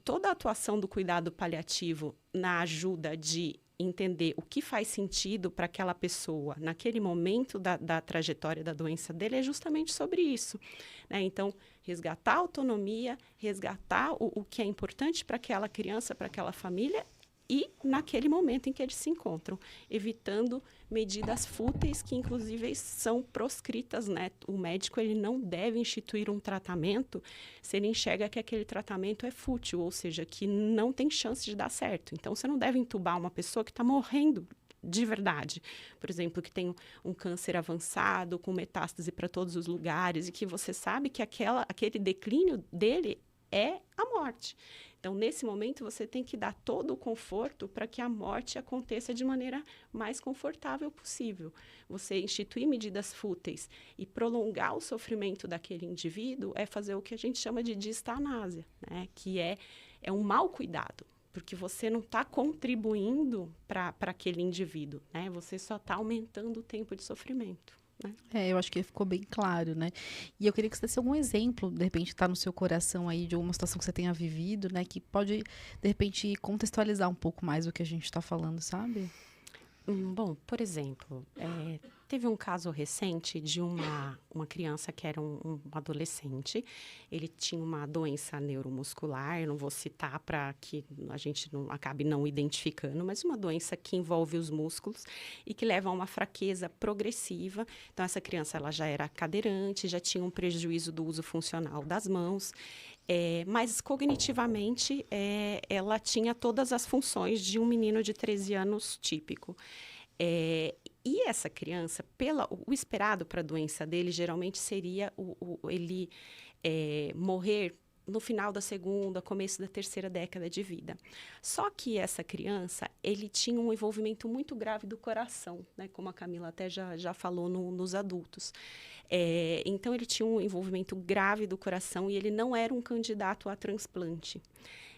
[SPEAKER 2] toda a atuação do cuidado paliativo na ajuda de entender o que faz sentido para aquela pessoa naquele momento da trajetória da doença dele é justamente sobre isso, né? Então, resgatar a autonomia, resgatar o que é importante para aquela criança, para aquela família e naquele momento em que eles se encontram, evitando medidas fúteis que, inclusive, são proscritas, né? O médico ele não deve instituir um tratamento se ele enxerga que aquele tratamento é fútil, ou seja, que não tem chance de dar certo. Então, você não deve entubar uma pessoa que está morrendo de verdade. Por exemplo, que tem um câncer avançado, com metástase para todos os lugares, e que você sabe que aquele declínio dele é a morte. Então, nesse momento, você tem que dar todo o conforto para que a morte aconteça de maneira mais confortável possível. Você instituir medidas fúteis e prolongar o sofrimento daquele indivíduo é fazer o que a gente chama de distanásia, né? Que é um mau cuidado, porque você não está contribuindo para aquele indivíduo, né? Você só está aumentando o tempo de sofrimento.
[SPEAKER 1] Eu acho que ficou bem claro, né? E eu queria que você desse algum exemplo, de repente, tá no seu coração aí, de alguma situação que você tenha vivido, né? Que pode, de repente, contextualizar um pouco mais o que a gente está falando, sabe?
[SPEAKER 2] Bom, por exemplo, teve um caso recente de uma criança que era um adolescente. Ele tinha uma doença neuromuscular, eu não vou citar para que a gente não acabe não identificando, mas uma doença que envolve os músculos e que leva a uma fraqueza progressiva. Então, essa criança ela já era cadeirante, já tinha um prejuízo do uso funcional das mãos. Mas cognitivamente ela tinha todas as funções de um menino de 13 anos típico. E essa criança, o esperado para a doença dele, geralmente seria ele morrer no final da segunda, começo da terceira década de vida. Só que essa criança, ele tinha um envolvimento muito grave do coração, né? Como a Camila até já falou nos adultos. Então, ele tinha um envolvimento grave do coração e ele não era um candidato a transplante.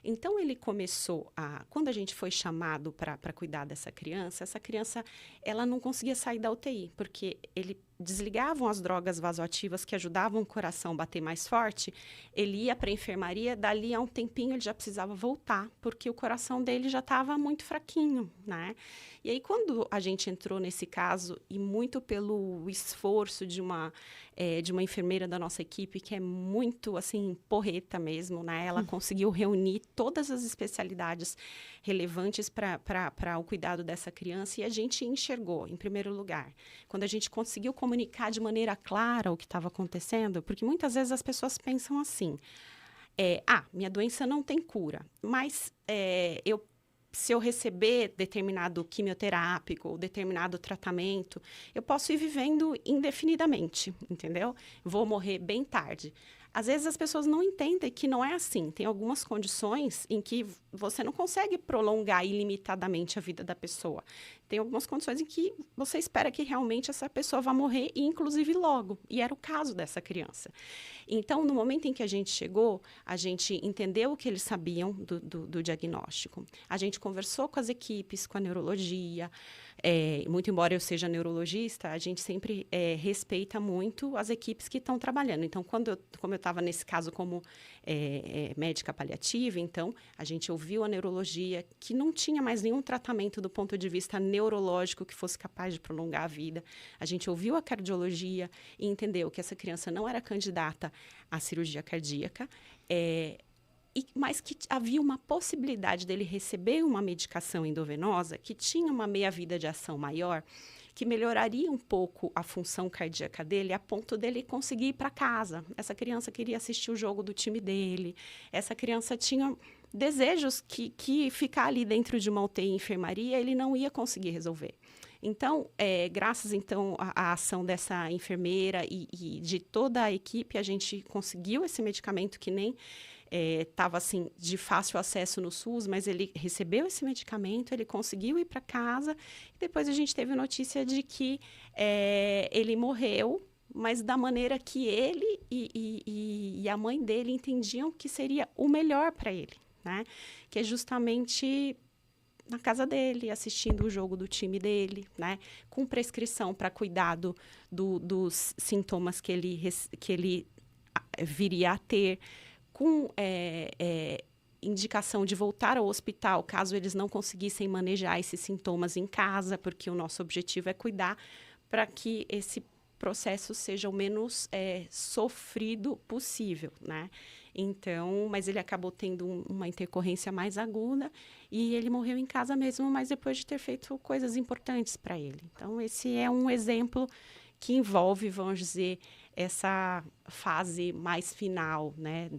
[SPEAKER 2] Então, ele começou quando a gente foi chamado para cuidar dessa criança, ela não conseguia sair da UTI, porque ele desligavam as drogas vasoativas que ajudavam o coração a bater mais forte, ele ia para a enfermaria, dali a um tempinho ele já precisava voltar, porque o coração dele já estava muito fraquinho, né? E aí, quando a gente entrou nesse caso, e muito pelo esforço de uma enfermeira da nossa equipe, que é muito, assim, porreta mesmo, né? Ela conseguiu reunir todas as especialidades relevantes para o cuidado dessa criança, e a gente enxergou, em primeiro lugar, quando a gente conseguiu comunicar de maneira clara o que estava acontecendo, porque muitas vezes as pessoas pensam assim, minha doença não tem cura, mas se eu receber determinado quimioterápico ou determinado tratamento, eu posso ir vivendo indefinidamente, entendeu? Vou morrer bem tarde. às vezes as pessoas não entendem que não é assim. Tem algumas condições em que você não consegue prolongar ilimitadamente a vida da pessoa. Tem algumas condições em que você espera que realmente essa pessoa vá morrer, e inclusive logo. E era o caso dessa criança. Então, no momento em que a gente chegou, a gente entendeu o que eles sabiam do diagnóstico. A gente conversou com as equipes, com a neurologia. Muito embora eu seja neurologista, a gente sempre respeita muito as equipes que estão trabalhando. Então, como eu estava nesse caso como médica paliativa, então a gente ouviu a neurologia, que não tinha mais nenhum tratamento do ponto de vista neurológico que fosse capaz de prolongar a vida. A gente ouviu a cardiologia e entendeu que essa criança não era candidata à cirurgia cardíaca, mas que havia uma possibilidade dele receber uma medicação endovenosa que tinha uma meia-vida de ação maior, que melhoraria um pouco a função cardíaca dele, a ponto dele conseguir ir para casa. Essa criança queria assistir o jogo do time dele, essa criança tinha desejos que ficar ali dentro de uma UTI enfermaria ele não ia conseguir resolver. Então, graças então à ação dessa enfermeira e de toda a equipe, a gente conseguiu esse medicamento que nem estava assim de fácil acesso no SUS, mas ele recebeu esse medicamento, ele conseguiu ir para casa, e depois a gente teve notícia de que ele morreu, mas da maneira que ele e a mãe dele entendiam que seria o melhor para ele, né? Que é justamente na casa dele, assistindo o jogo do time dele, né? Com prescrição para cuidado dos sintomas que ele viria a ter, com indicação de voltar ao hospital caso eles não conseguissem manejar esses sintomas em casa, porque o nosso objetivo é cuidar para que esse processo seja o menos sofrido possível, né? Então, mas ele acabou tendo uma intercorrência mais aguda e ele morreu em casa mesmo, mas depois de ter feito coisas importantes para ele. Então, esse é um exemplo que envolve, vamos dizer, essa fase mais final, né,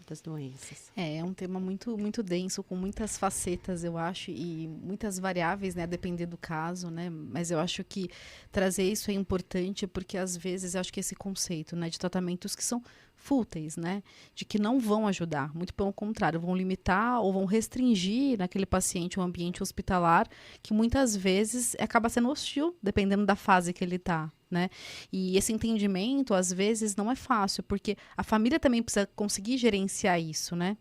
[SPEAKER 2] das doenças.
[SPEAKER 1] É um tema muito, muito denso, com muitas facetas, eu acho, e muitas variáveis, né, a depender do caso, né, mas eu acho que trazer isso é importante porque, às vezes, eu acho que esse conceito, né, de tratamentos que são fúteis, né, de que não vão ajudar, muito pelo contrário, vão limitar ou vão restringir naquele paciente um ambiente hospitalar que muitas vezes acaba sendo hostil, dependendo da fase que ele está, né? E esse entendimento, às vezes, não é fácil, porque a família também precisa conseguir gerenciar isso, né?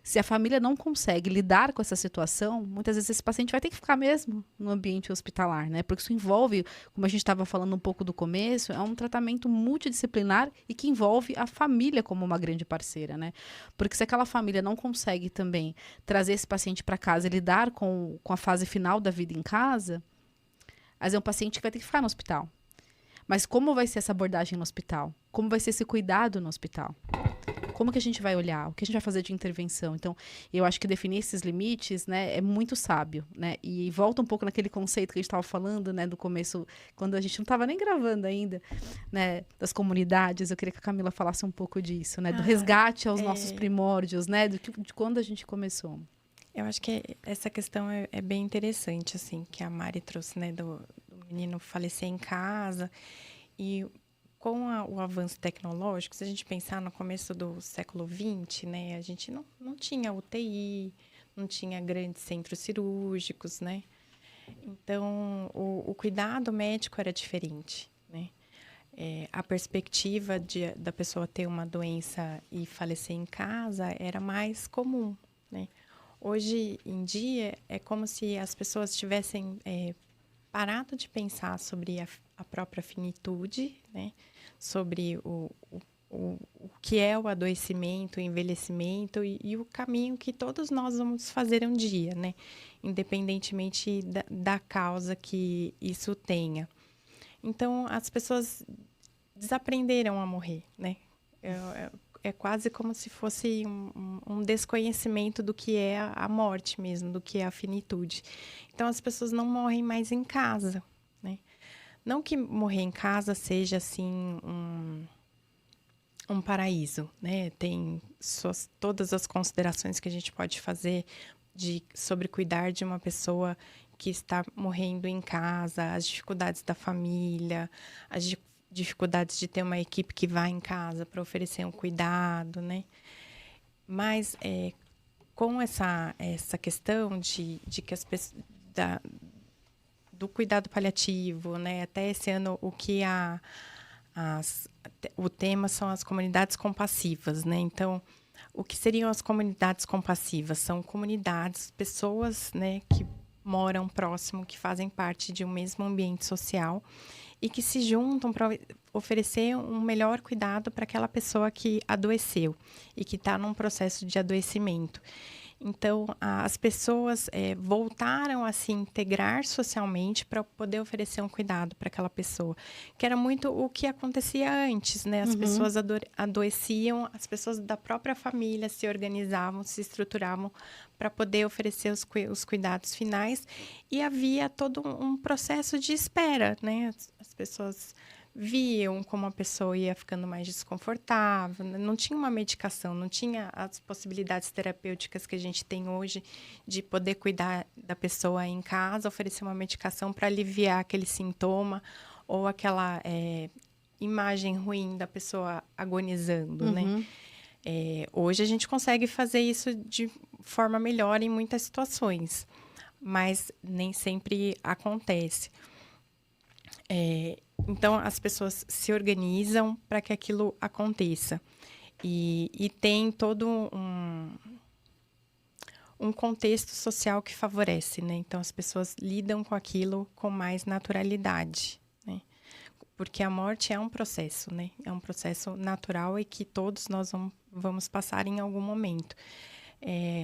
[SPEAKER 1] Se a família não consegue lidar com essa situação, muitas vezes esse paciente vai ter que ficar mesmo no ambiente hospitalar, né? Porque isso envolve, como a gente estava falando um pouco do começo, é um tratamento multidisciplinar e que envolve a família como uma grande parceira, né? Porque se aquela família não consegue também trazer esse paciente para casa e lidar com a fase final da vida em casa, às vezes é um paciente que vai ter que ficar no hospital. Mas como vai ser essa abordagem no hospital? Como vai ser esse cuidado no hospital? Como que a gente vai olhar? O que a gente vai fazer de intervenção? Então, eu acho que definir esses limites, né, é muito sábio, né? E volta um pouco naquele conceito que a gente estava falando, né, do começo, quando a gente não estava nem gravando ainda, né, das comunidades. Eu queria que a Camila falasse um pouco disso, né, do resgate aos nossos primórdios, né, de quando a gente começou.
[SPEAKER 3] Eu acho que essa questão é bem interessante, assim, que a Mari trouxe, né, do menino falecer em casa. E com o avanço tecnológico, se a gente pensar no começo do século XX, né, a gente não tinha UTI, não tinha grandes centros cirúrgicos, né? Então, o cuidado médico era diferente, né? A perspectiva da pessoa ter uma doença e falecer em casa era mais comum, né? Hoje em dia, é como se as pessoas tivessem parado de pensar sobre a própria finitude, né? Sobre o que é o adoecimento, o envelhecimento e o caminho que todos nós vamos fazer um dia, né? Independentemente da causa que isso tenha. Então, as pessoas desaprenderam a morrer, né? É quase como se fosse um desconhecimento do que é a morte mesmo, do que é a finitude. Então, as pessoas não morrem mais em casa, né? Não que morrer em casa seja, assim, um paraíso, né? Tem todas as considerações que a gente pode fazer sobre cuidar de uma pessoa que está morrendo em casa, as dificuldades da família, dificuldades de ter uma equipe que vá em casa para oferecer um cuidado, né? Mas com essa questão de que as pessoas do cuidado paliativo, né? Até esse ano o tema são as comunidades compassivas, né? Então, o que seriam as comunidades compassivas? São comunidades, pessoas, né, que moram próximo, que fazem parte de um mesmo ambiente social e que se juntam para oferecer um melhor cuidado para aquela pessoa que adoeceu e que está num processo de adoecimento. Então, as pessoas voltaram a se integrar socialmente para poder oferecer um cuidado para aquela pessoa, que era muito o que acontecia antes, né? As pessoas adoeciam, as pessoas da própria família se organizavam, se estruturavam para poder oferecer os cuidados finais, e havia todo um processo de espera, né? As pessoas viam como a pessoa ia ficando mais desconfortável, não tinha uma medicação, não tinha as possibilidades terapêuticas que a gente tem hoje de poder cuidar da pessoa em casa, oferecer uma medicação para aliviar aquele sintoma ou aquela imagem ruim da pessoa agonizando, né? Hoje a gente consegue fazer isso de forma melhor em muitas situações, mas nem sempre acontece. Então, as pessoas se organizam para que aquilo aconteça. E tem todo um contexto social que favorece, né? Então, as pessoas lidam com aquilo com mais naturalidade, né? Porque a morte é um processo, né? É um processo natural e que todos nós vamos passar em algum momento.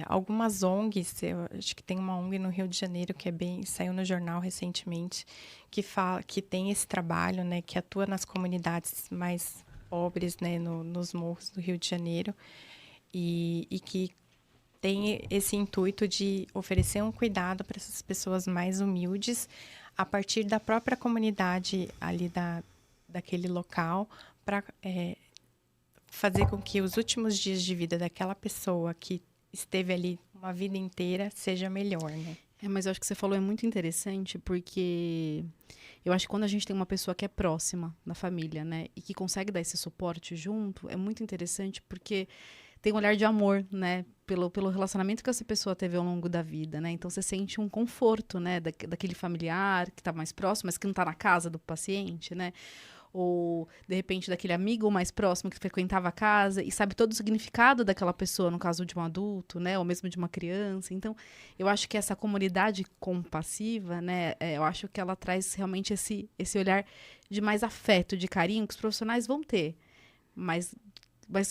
[SPEAKER 3] Algumas ONGs, eu acho que tem uma ONG no Rio de Janeiro que saiu no jornal recentemente, que tem esse trabalho, né, que atua nas comunidades mais pobres, né, nos morros do Rio de Janeiro, e que tem esse intuito de oferecer um cuidado para essas pessoas mais humildes a partir da própria comunidade ali daquele local, para fazer com que os últimos dias de vida daquela pessoa que esteve ali uma vida inteira seja melhor, né?
[SPEAKER 1] Mas eu acho que você falou é muito interessante, porque eu acho que quando a gente tem uma pessoa que é próxima da família, né, e que consegue dar esse suporte junto, é muito interessante, porque tem um olhar de amor, né, pelo relacionamento que essa pessoa teve ao longo da vida, né? Então você sente um conforto, né, daquele familiar que está mais próximo, mas que não está na casa do paciente, né? Ou, de repente, daquele amigo mais próximo que frequentava a casa e sabe todo o significado daquela pessoa, no caso de um adulto, né? Ou mesmo de uma criança. Então, eu acho que essa comunidade compassiva, né? Eu acho que ela traz realmente esse olhar de mais afeto, de carinho, que os profissionais vão ter. Mas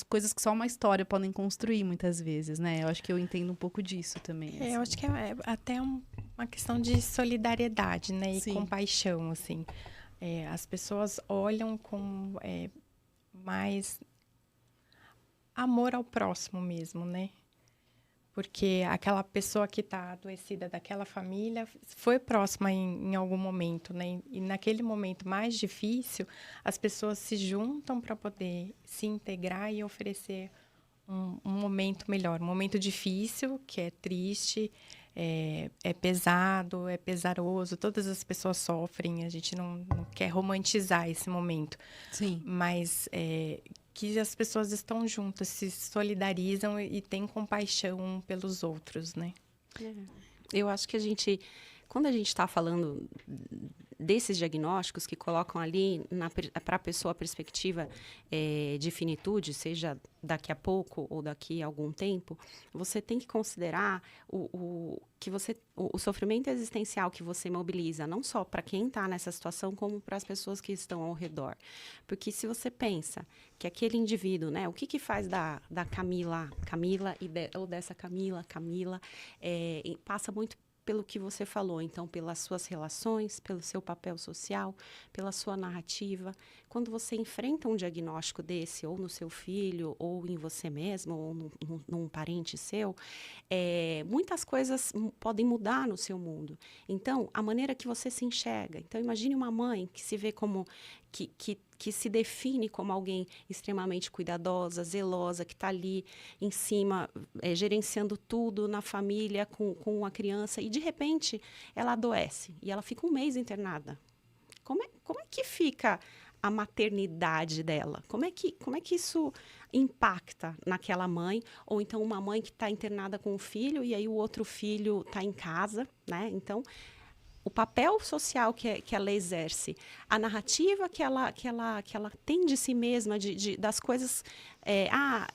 [SPEAKER 1] coisas que só uma história podem construir, muitas vezes, né? Eu acho que eu entendo um pouco disso também. Assim.
[SPEAKER 3] Eu acho que é até uma questão de solidariedade, né? E
[SPEAKER 1] Sim.
[SPEAKER 3] compaixão, assim. As pessoas olham com mais amor ao próximo mesmo, né? Porque aquela pessoa que está adoecida daquela família foi próxima em algum momento, né? E naquele momento mais difícil, as pessoas se juntam para poder se integrar e oferecer um momento melhor. Um momento difícil, que é triste, é pesado, é pesaroso. Todas as pessoas sofrem. A gente não quer romantizar esse momento.
[SPEAKER 1] Sim.
[SPEAKER 3] Mas que as pessoas estão juntas, se solidarizam e têm compaixão pelos outros, né?
[SPEAKER 2] Eu acho que quando a gente está falando desses diagnósticos que colocam ali para a pessoa a perspectiva de finitude, seja daqui a pouco ou daqui a algum tempo, você tem que considerar o sofrimento existencial que você mobiliza, não só para quem está nessa situação, como para as pessoas que estão ao redor. Porque se você pensa que aquele indivíduo, né, o que faz da Camila ou dessa Camila, passa muito pelo que você falou, então, pelas suas relações, pelo seu papel social, pela sua narrativa. Quando você enfrenta um diagnóstico desse, ou no seu filho, ou em você mesmo, ou num parente seu, muitas coisas podem mudar no seu mundo. Então, a maneira que você se enxerga. Então, imagine uma mãe que se vê como... que se define como alguém extremamente cuidadosa, zelosa, que está ali em cima, gerenciando tudo na família com a criança, e de repente ela adoece e ela fica um mês internada. Como é que fica a maternidade dela? Como é que isso impacta naquela mãe? Ou então uma mãe que está internada com um filho e aí o outro filho está em casa, né? Então, o papel social que ela exerce, a narrativa que ela tem de si mesma, das coisas,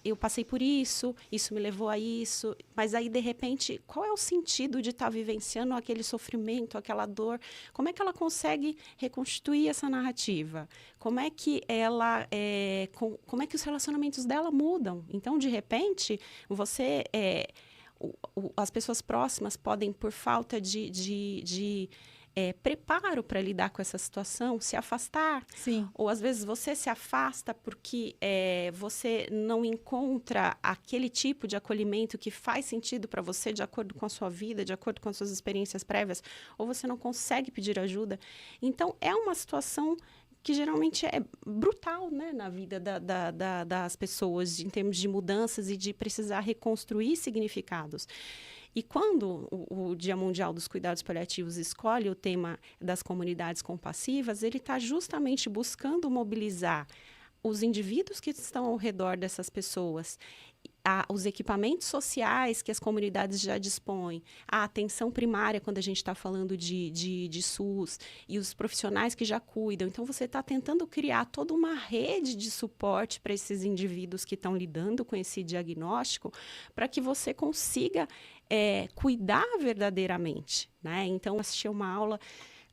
[SPEAKER 2] eu passei por isso me levou a isso, mas aí, de repente, qual é o sentido de estar vivenciando aquele sofrimento, aquela dor? Como é que ela consegue reconstituir essa narrativa? Como é que como é que os relacionamentos dela mudam? Então, de repente, você... as pessoas próximas podem, por falta de preparo para lidar com essa situação, se afastar.
[SPEAKER 1] Sim.
[SPEAKER 2] Ou, às vezes, você se afasta porque você não encontra aquele tipo de acolhimento que faz sentido para você, de acordo com a sua vida, de acordo com as suas experiências prévias, ou você não consegue pedir ajuda. Então, é uma situação que geralmente é brutal, né, na vida das pessoas, em termos de mudanças e de precisar reconstruir significados. E quando o Dia Mundial dos Cuidados Paliativos escolhe o tema das comunidades compassivas, ele está justamente buscando mobilizar os indivíduos que estão ao redor dessas pessoas, os equipamentos sociais que as comunidades já dispõem, a atenção primária, quando a gente está falando de SUS, e os profissionais que já cuidam. Então, você está tentando criar toda uma rede de suporte para esses indivíduos que estão lidando com esse diagnóstico, para que você consiga cuidar verdadeiramente, né? Então, eu assisti uma aula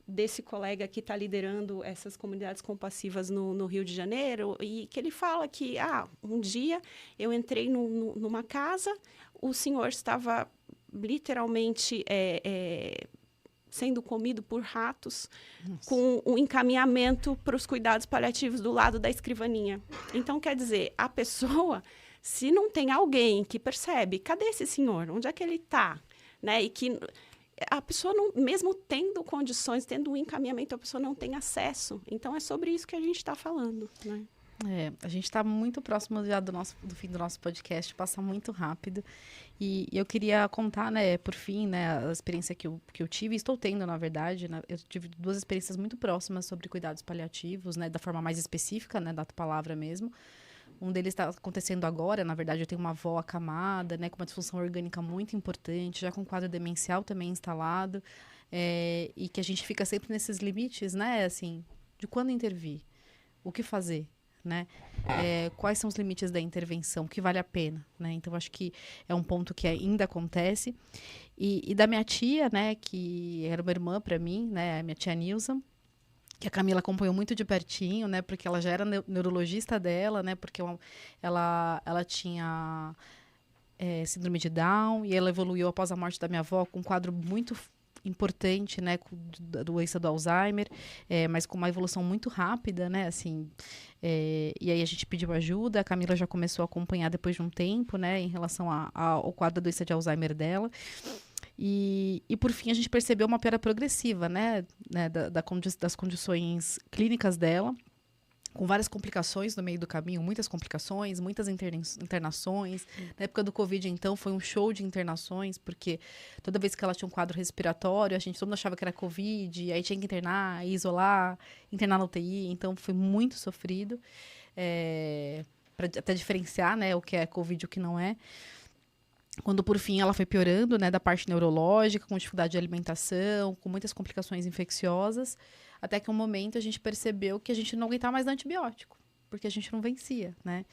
[SPEAKER 2] desse colega que está liderando essas comunidades compassivas no Rio de Janeiro, e que ele fala que, um dia eu entrei numa casa, o senhor estava literalmente sendo comido por ratos, Nossa. Com um encaminhamento para os cuidados paliativos do lado da escrivaninha. Então, quer dizer, a pessoa, se não tem alguém que percebe, cadê esse senhor? Onde é que ele está? Né? E que a pessoa, não, mesmo tendo condições, tendo um encaminhamento, a pessoa não tem acesso. Então, é sobre isso que a gente está falando, né?
[SPEAKER 1] A gente está muito próximo já do fim do nosso podcast, passa muito rápido. E eu queria contar, né, por fim, né, a experiência que eu tive, estou tendo, na verdade, né, eu tive 2 experiências muito próximas sobre cuidados paliativos, né, da forma mais específica, né, da palavra mesmo. Um deles está acontecendo agora, na verdade, eu tenho uma avó acamada, né, com uma disfunção orgânica muito importante, já com quadro demencial também instalado, e que a gente fica sempre nesses limites, né, assim, de quando intervir, o que fazer, né, quais são os limites da intervenção, o que vale a pena, né, então acho que é um ponto que ainda acontece. E da minha tia, né, que era uma irmã para mim, né, a minha tia Nilza, que a Camila acompanhou muito de pertinho, né, porque ela já era neurologista dela, né, porque ela tinha síndrome de Down, e ela evoluiu após a morte da minha avó com um quadro muito importante, né, da doença do Alzheimer, mas com uma evolução muito rápida, né, assim, e aí a gente pediu ajuda, a Camila já começou a acompanhar depois de um tempo, né, em relação ao quadro da doença de Alzheimer dela. E por fim, a gente percebeu uma piora progressiva, né, das condições clínicas dela, com várias complicações no meio do caminho, muitas complicações, muitas internações. Na época do Covid, então, foi um show de internações, porque toda vez que ela tinha um quadro respiratório, todo mundo achava que era Covid, aí tinha que internar, isolar, internar na UTI, então foi muito sofrido, para até diferenciar, né, o que é Covid e o que não é. Quando, por fim, ela foi piorando, né, da parte neurológica, com dificuldade de alimentação, com muitas complicações infecciosas, até que um momento a gente percebeu que a gente não aguentava mais dar antibiótico, porque a gente não vencia, né?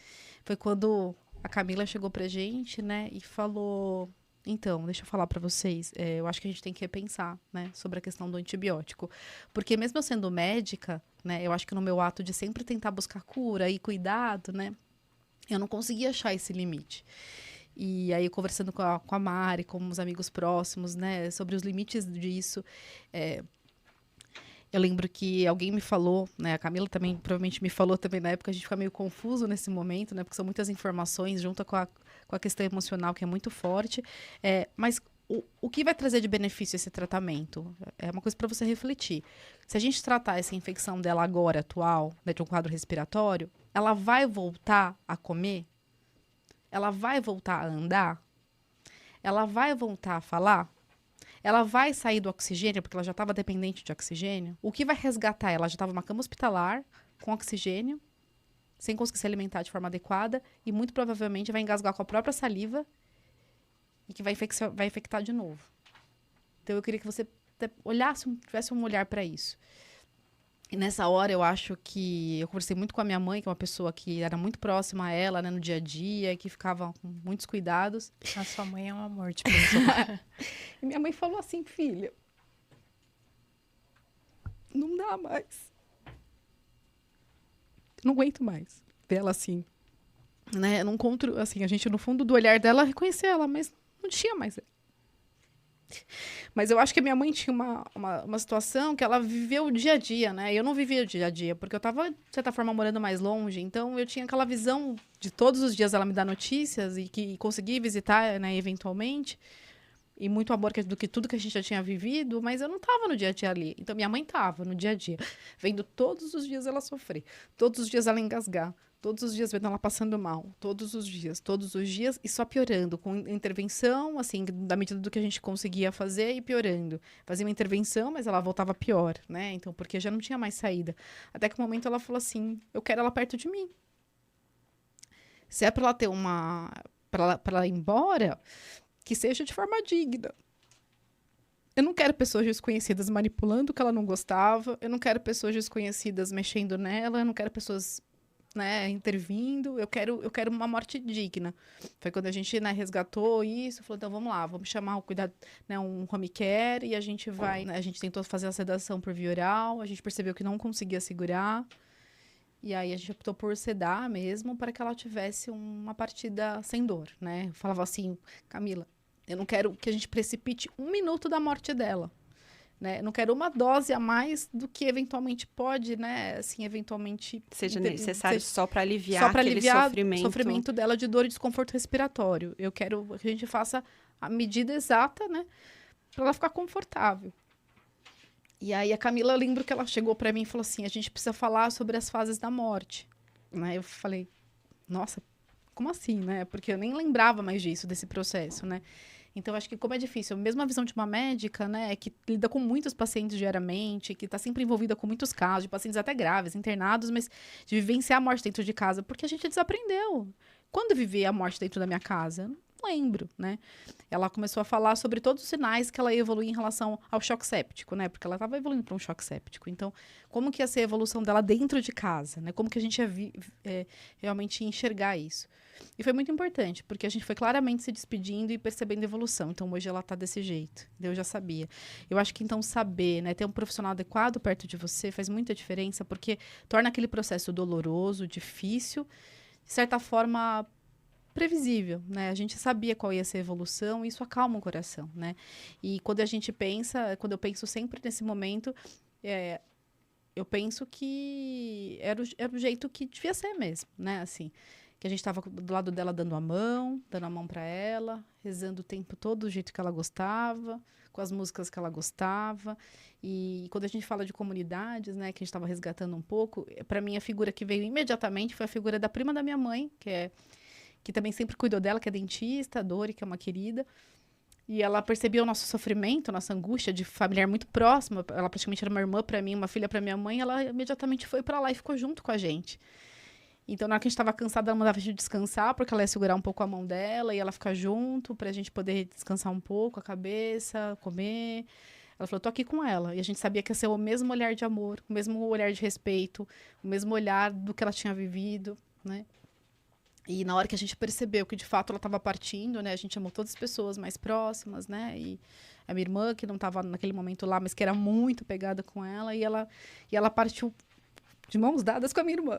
[SPEAKER 1] Foi quando a Camila chegou pra gente, né, e falou: então, deixa eu falar pra vocês, eu acho que a gente tem que repensar, né, sobre a questão do antibiótico. Porque mesmo eu sendo médica, né, eu acho que no meu ato de sempre tentar buscar cura e cuidado, né, eu não conseguia achar esse limite. E aí, conversando com a Mari, com os amigos próximos, né, sobre os limites disso, eu lembro que alguém me falou, né, a Camila também provavelmente me falou também na época, a gente fica meio confuso nesse momento, né, porque são muitas informações junto com a questão emocional, que é muito forte, mas o que vai trazer de benefício esse tratamento? É uma coisa para você refletir. Se a gente tratar essa infecção dela agora, atual, né, de um quadro respiratório, ela vai voltar a comer? Ela vai voltar a andar? Ela vai voltar a falar? Ela vai sair do oxigênio, porque ela já estava dependente de oxigênio? O que vai resgatar ela? Já estava numa cama hospitalar, com oxigênio, sem conseguir se alimentar de forma adequada, e muito provavelmente vai engasgar com a própria saliva e que vai infectar de novo. Então, eu queria que você tivesse um olhar para isso. E nessa hora, eu acho que eu conversei muito com a minha mãe, que é uma pessoa que era muito próxima a ela, né, no dia a dia, que ficava com muitos cuidados.
[SPEAKER 3] A sua mãe é um amor de pessoa.
[SPEAKER 1] E minha mãe falou assim, filha, não dá mais. Não aguento mais ver ela assim. Né? Eu não encontro, assim, a gente no fundo do olhar dela reconhecia ela, mas não tinha mais ela. Mas eu acho que a minha mãe tinha uma situação que ela viveu o dia a dia, né? Eu não vivia o dia a dia, porque eu estava, de certa forma, morando mais longe. Então, eu tinha aquela visão de todos os dias ela me dar notícias e que consegui visitar, né, eventualmente. E muito amor do que tudo que a gente já tinha vivido, mas eu não estava no dia a dia ali. Então, minha mãe estava no dia a dia, vendo todos os dias ela sofrer, todos os dias ela engasgar, todos os dias vendo ela passando mal, todos os dias, e só piorando, com intervenção, assim, da medida do que a gente conseguia fazer e piorando. Fazia uma intervenção, mas ela voltava pior, né? Então, porque já não tinha mais saída. Até que um momento ela falou assim, eu quero ela perto de mim. Se é para ela ter para ela ir embora, que seja de forma digna. Eu não quero pessoas desconhecidas manipulando o que ela não gostava, eu não quero pessoas desconhecidas mexendo nela, eu não quero pessoas, né, intervindo, eu quero uma morte digna. Foi quando a gente, né, resgatou isso, falou, então vamos lá, vamos chamar o cuidado, né, um home care, e a gente vai, né, a gente tentou fazer a sedação por via oral, a gente percebeu que não conseguia segurar, e aí a gente optou por sedar mesmo, para que ela tivesse uma partida sem dor, né? Eu falava assim, Camila, eu não quero que a gente precipite 1 minuto da morte dela. Né? Eu não quero uma dose a mais do que eventualmente pode, né? Assim, eventualmente...
[SPEAKER 2] Seja necessário só para aliviar aquele
[SPEAKER 1] sofrimento dela de dor e desconforto respiratório. Eu quero que a gente faça a medida exata, né? Para ela ficar confortável. E aí a Camila, eu lembro que ela chegou para mim e falou assim, a gente precisa falar sobre as fases da morte. Né? Eu falei, nossa, como assim, né? Porque eu nem lembrava mais disso, desse processo, né? Então, acho que como é difícil, mesmo a visão de uma médica, né, que lida com muitos pacientes diariamente, que está sempre envolvida com muitos casos, de pacientes até graves, internados, mas de vivenciar a morte dentro de casa, porque a gente desaprendeu. Quando vivi a morte dentro da minha casa? Não lembro, né? Ela começou a falar sobre todos os sinais que ela ia evoluir em relação ao choque séptico, né? Porque ela estava evoluindo para um choque séptico. Então, como que ia ser a evolução dela dentro de casa, né? Como que a gente ia realmente enxergar isso? E foi muito importante, porque a gente foi claramente se despedindo e percebendo a evolução. Então, hoje ela está desse jeito. Eu já sabia. Eu acho que, então, saber, né, ter um profissional adequado perto de você faz muita diferença, porque torna aquele processo doloroso, difícil, de certa forma, previsível, né? A gente sabia qual ia ser a evolução e isso acalma o coração, né? E quando eu penso sempre nesse momento, eu penso que era o jeito que devia ser mesmo, né? Assim, que a gente estava do lado dela dando a mão para ela, rezando o tempo todo do jeito que ela gostava, com as músicas que ela gostava. E quando a gente fala de comunidades, né, que a gente estava resgatando um pouco, para mim a figura que veio imediatamente foi a figura da prima da minha mãe, que também sempre cuidou dela, que é dentista, a Dori, que é uma querida. E ela percebia o nosso sofrimento, a nossa angústia de familiar muito próxima. Ela praticamente era uma irmã para mim, uma filha para minha mãe. Ela imediatamente foi para lá e ficou junto com a gente. Então, na hora que a gente estava cansada, ela mandava a gente descansar, porque ela ia segurar um pouco a mão dela e ela ficar junto, pra gente poder descansar um pouco a cabeça, comer. Ela falou, tô aqui com ela. E a gente sabia que ia ser o mesmo olhar de amor, o mesmo olhar de respeito, o mesmo olhar do que ela tinha vivido, né? E na hora que a gente percebeu que, de fato, ela estava partindo, né? A gente chamou todas as pessoas mais próximas, né? E a minha irmã, que não estava naquele momento lá, mas que era muito pegada com ela. E ela partiu de mãos dadas com a minha irmã,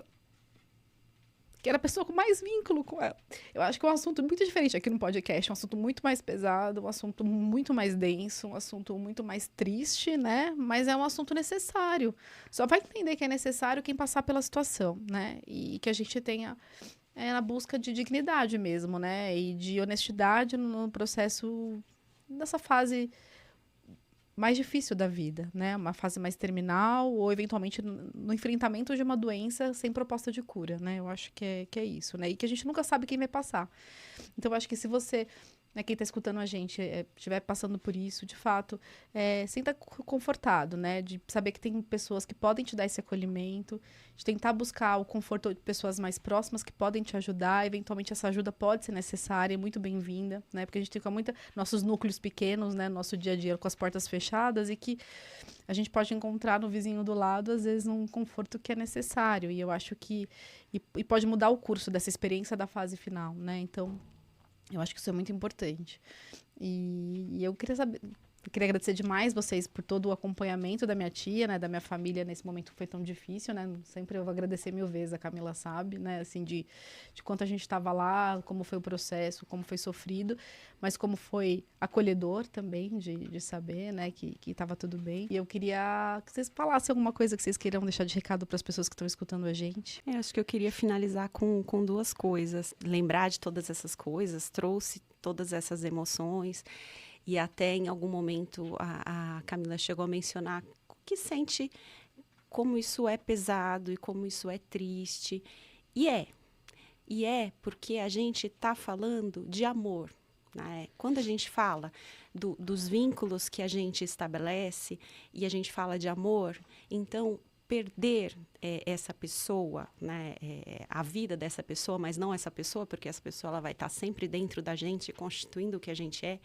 [SPEAKER 1] que era a pessoa com mais vínculo com ela. Eu acho que é um assunto muito diferente aqui no podcast, um assunto muito mais pesado, um assunto muito mais denso, um assunto muito mais triste, né? Mas é um assunto necessário. Só vai entender que é necessário quem passar pela situação, né? E que a gente tenha na busca de dignidade mesmo, né? E de honestidade no processo dessa fase mais difícil da vida, né? Uma fase mais terminal ou, eventualmente, no enfrentamento de uma doença sem proposta de cura, né? Eu acho que é isso, né? E que a gente nunca sabe quem vai passar. Então, eu acho que se você quem está escutando a gente estiver passando por isso, de fato, sinta confortado, né? De saber que tem pessoas que podem te dar esse acolhimento, de tentar buscar o conforto de pessoas mais próximas que podem te ajudar. Eventualmente, essa ajuda pode ser necessária e muito bem-vinda, né? Porque a gente tem nossos núcleos pequenos, né? Nosso dia a dia com as portas fechadas e que a gente pode encontrar no vizinho do lado, às vezes, um conforto que é necessário. E eu acho que... E pode mudar o curso dessa experiência da fase final, né? Então... eu acho que isso é muito importante. E eu queria agradecer demais vocês por todo o acompanhamento da minha tia, né, da minha família nesse momento que foi tão difícil, né? Sempre eu vou agradecer 1000 vezes, a Camila sabe, né, assim, de quanto a gente estava lá, como foi o processo, como foi sofrido, mas como foi acolhedor também de saber, né, que estava tudo bem. E eu queria que vocês falassem alguma coisa que vocês queiram deixar de recado para as pessoas que estão escutando a gente.
[SPEAKER 2] Acho que eu queria finalizar com 2 coisas. Lembrar de todas essas coisas, trouxe todas essas emoções. E até em algum momento a Camila chegou a mencionar que sente como isso é pesado e como isso é triste. E é porque a gente está falando de amor, né? Quando a gente fala dos vínculos que a gente estabelece e a gente fala de amor, então perder essa pessoa, né, a vida dessa pessoa, mas não essa pessoa, porque essa pessoa ela vai estar sempre dentro da gente, constituindo o que a gente é,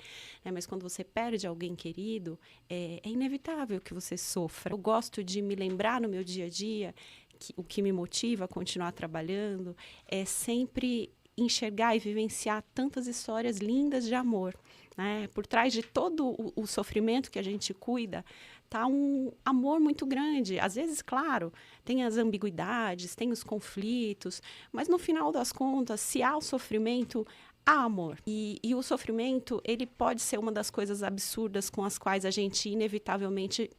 [SPEAKER 2] né, mas quando você perde alguém querido, é inevitável que você sofra. Eu gosto de me lembrar no meu dia a dia que o que me motiva a continuar trabalhando é sempre enxergar e vivenciar tantas histórias lindas de amor, né? Por trás de todo o sofrimento que a gente cuida, tá um amor muito grande. Às vezes, claro, tem as ambiguidades, tem os conflitos, mas no final das contas, se há o sofrimento, há amor. E o sofrimento, ele pode ser uma das coisas absurdas com as quais a gente inevitavelmente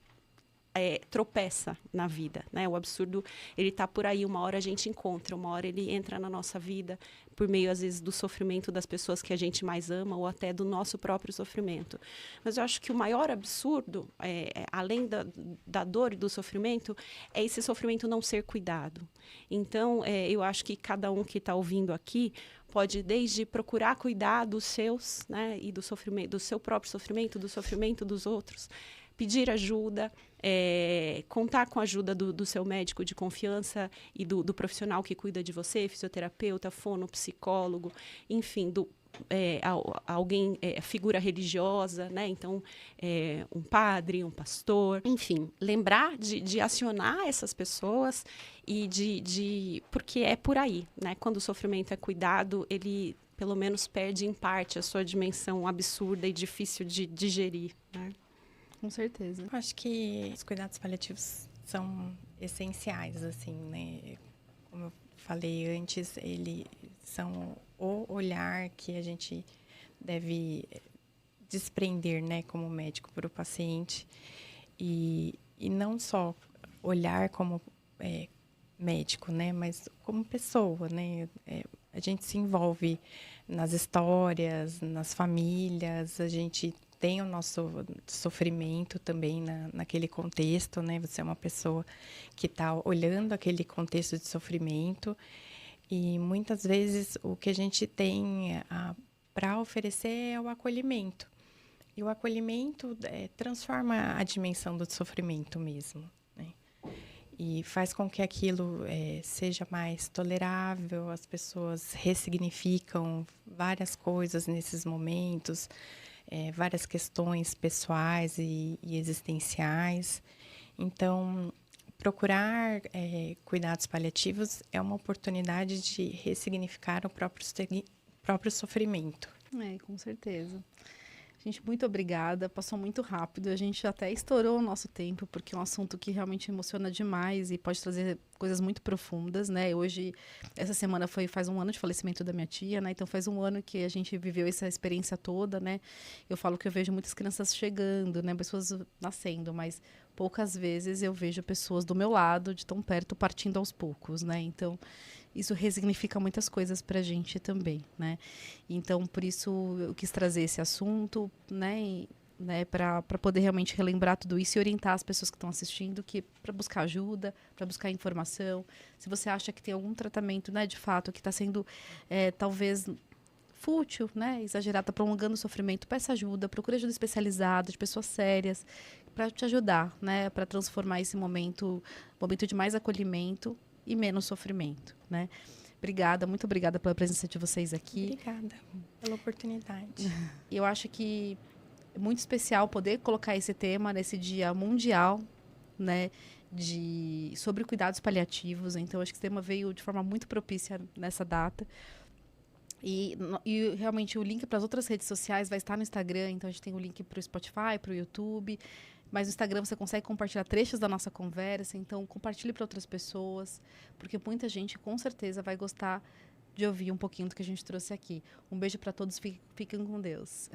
[SPEAKER 2] tropeça na vida, né? O absurdo, ele tá por aí, uma hora a gente encontra, uma hora ele entra na nossa vida por meio, às vezes, do sofrimento das pessoas que a gente mais ama ou até do nosso próprio sofrimento. Mas eu acho que o maior absurdo, além da dor e do sofrimento, é esse sofrimento não ser cuidado. Então, eu acho que cada um que está ouvindo aqui pode desde procurar cuidar dos seus, né, e do sofrimento, do seu próprio sofrimento, do sofrimento dos outros, pedir ajuda, contar com a ajuda do seu médico de confiança e do profissional que cuida de você, fisioterapeuta, fono, psicólogo, enfim, alguém, figura religiosa, né? Então, um padre, um pastor, enfim, lembrar de acionar essas pessoas e porque é por aí, né? Quando o sofrimento é cuidado, ele pelo menos perde em parte a sua dimensão absurda e difícil de digerir, né?
[SPEAKER 1] Com certeza.
[SPEAKER 3] Eu acho que os cuidados paliativos são essenciais, assim, né? Como eu falei antes, eles são o olhar que a gente deve desprender, né, como médico para o paciente. E não só olhar como médico, né, mas como pessoa, né? A gente se envolve nas histórias, nas famílias, a gente tem o nosso sofrimento também naquele contexto, né? Você é uma pessoa que está olhando aquele contexto de sofrimento e muitas vezes o que a gente tem para oferecer é o acolhimento. E o acolhimento transforma a dimensão do sofrimento mesmo, né? E faz com que aquilo seja mais tolerável, as pessoas ressignificam várias coisas nesses momentos, várias questões pessoais e existenciais. Então, procurar cuidados paliativos é uma oportunidade de ressignificar o próprio sofrimento.
[SPEAKER 1] Com certeza. Gente, muito obrigada. Passou muito rápido. A gente até estourou o nosso tempo, porque é um assunto que realmente emociona demais e pode trazer coisas muito profundas, né? Hoje, essa semana faz 1 ano de falecimento da minha tia, né? Então, faz 1 ano que a gente viveu essa experiência toda, né? Eu falo que eu vejo muitas crianças chegando, né? Pessoas nascendo, mas poucas vezes eu vejo pessoas do meu lado, de tão perto, partindo aos poucos, né? Então, isso resignifica muitas coisas para a gente também, né? Então, por isso, eu quis trazer esse assunto, né? Para poder realmente relembrar tudo isso e orientar as pessoas que estão assistindo para buscar ajuda, para buscar informação. Se você acha que tem algum tratamento, né, de fato, que está sendo, talvez, fútil, né, exagerado, está prolongando o sofrimento, peça ajuda, procure ajuda especializada, de pessoas sérias, para te ajudar, né, para transformar esse momento de mais acolhimento e menos sofrimento, né. Obrigada, muito obrigada pela presença de vocês aqui.
[SPEAKER 3] Obrigada pela oportunidade.
[SPEAKER 1] Eu acho que é muito especial poder colocar esse tema nesse Dia Mundial, né, sobre cuidados paliativos. Então, acho que esse tema veio de forma muito propícia nessa data. E realmente o link para as outras redes sociais vai estar no Instagram. Então, a gente tem o link para o Spotify, para o YouTube. Mas no Instagram você consegue compartilhar trechos da nossa conversa. Então, compartilhe para outras pessoas, porque muita gente, com certeza, vai gostar de ouvir um pouquinho do que a gente trouxe aqui. Um beijo para todos. Fiquem com Deus.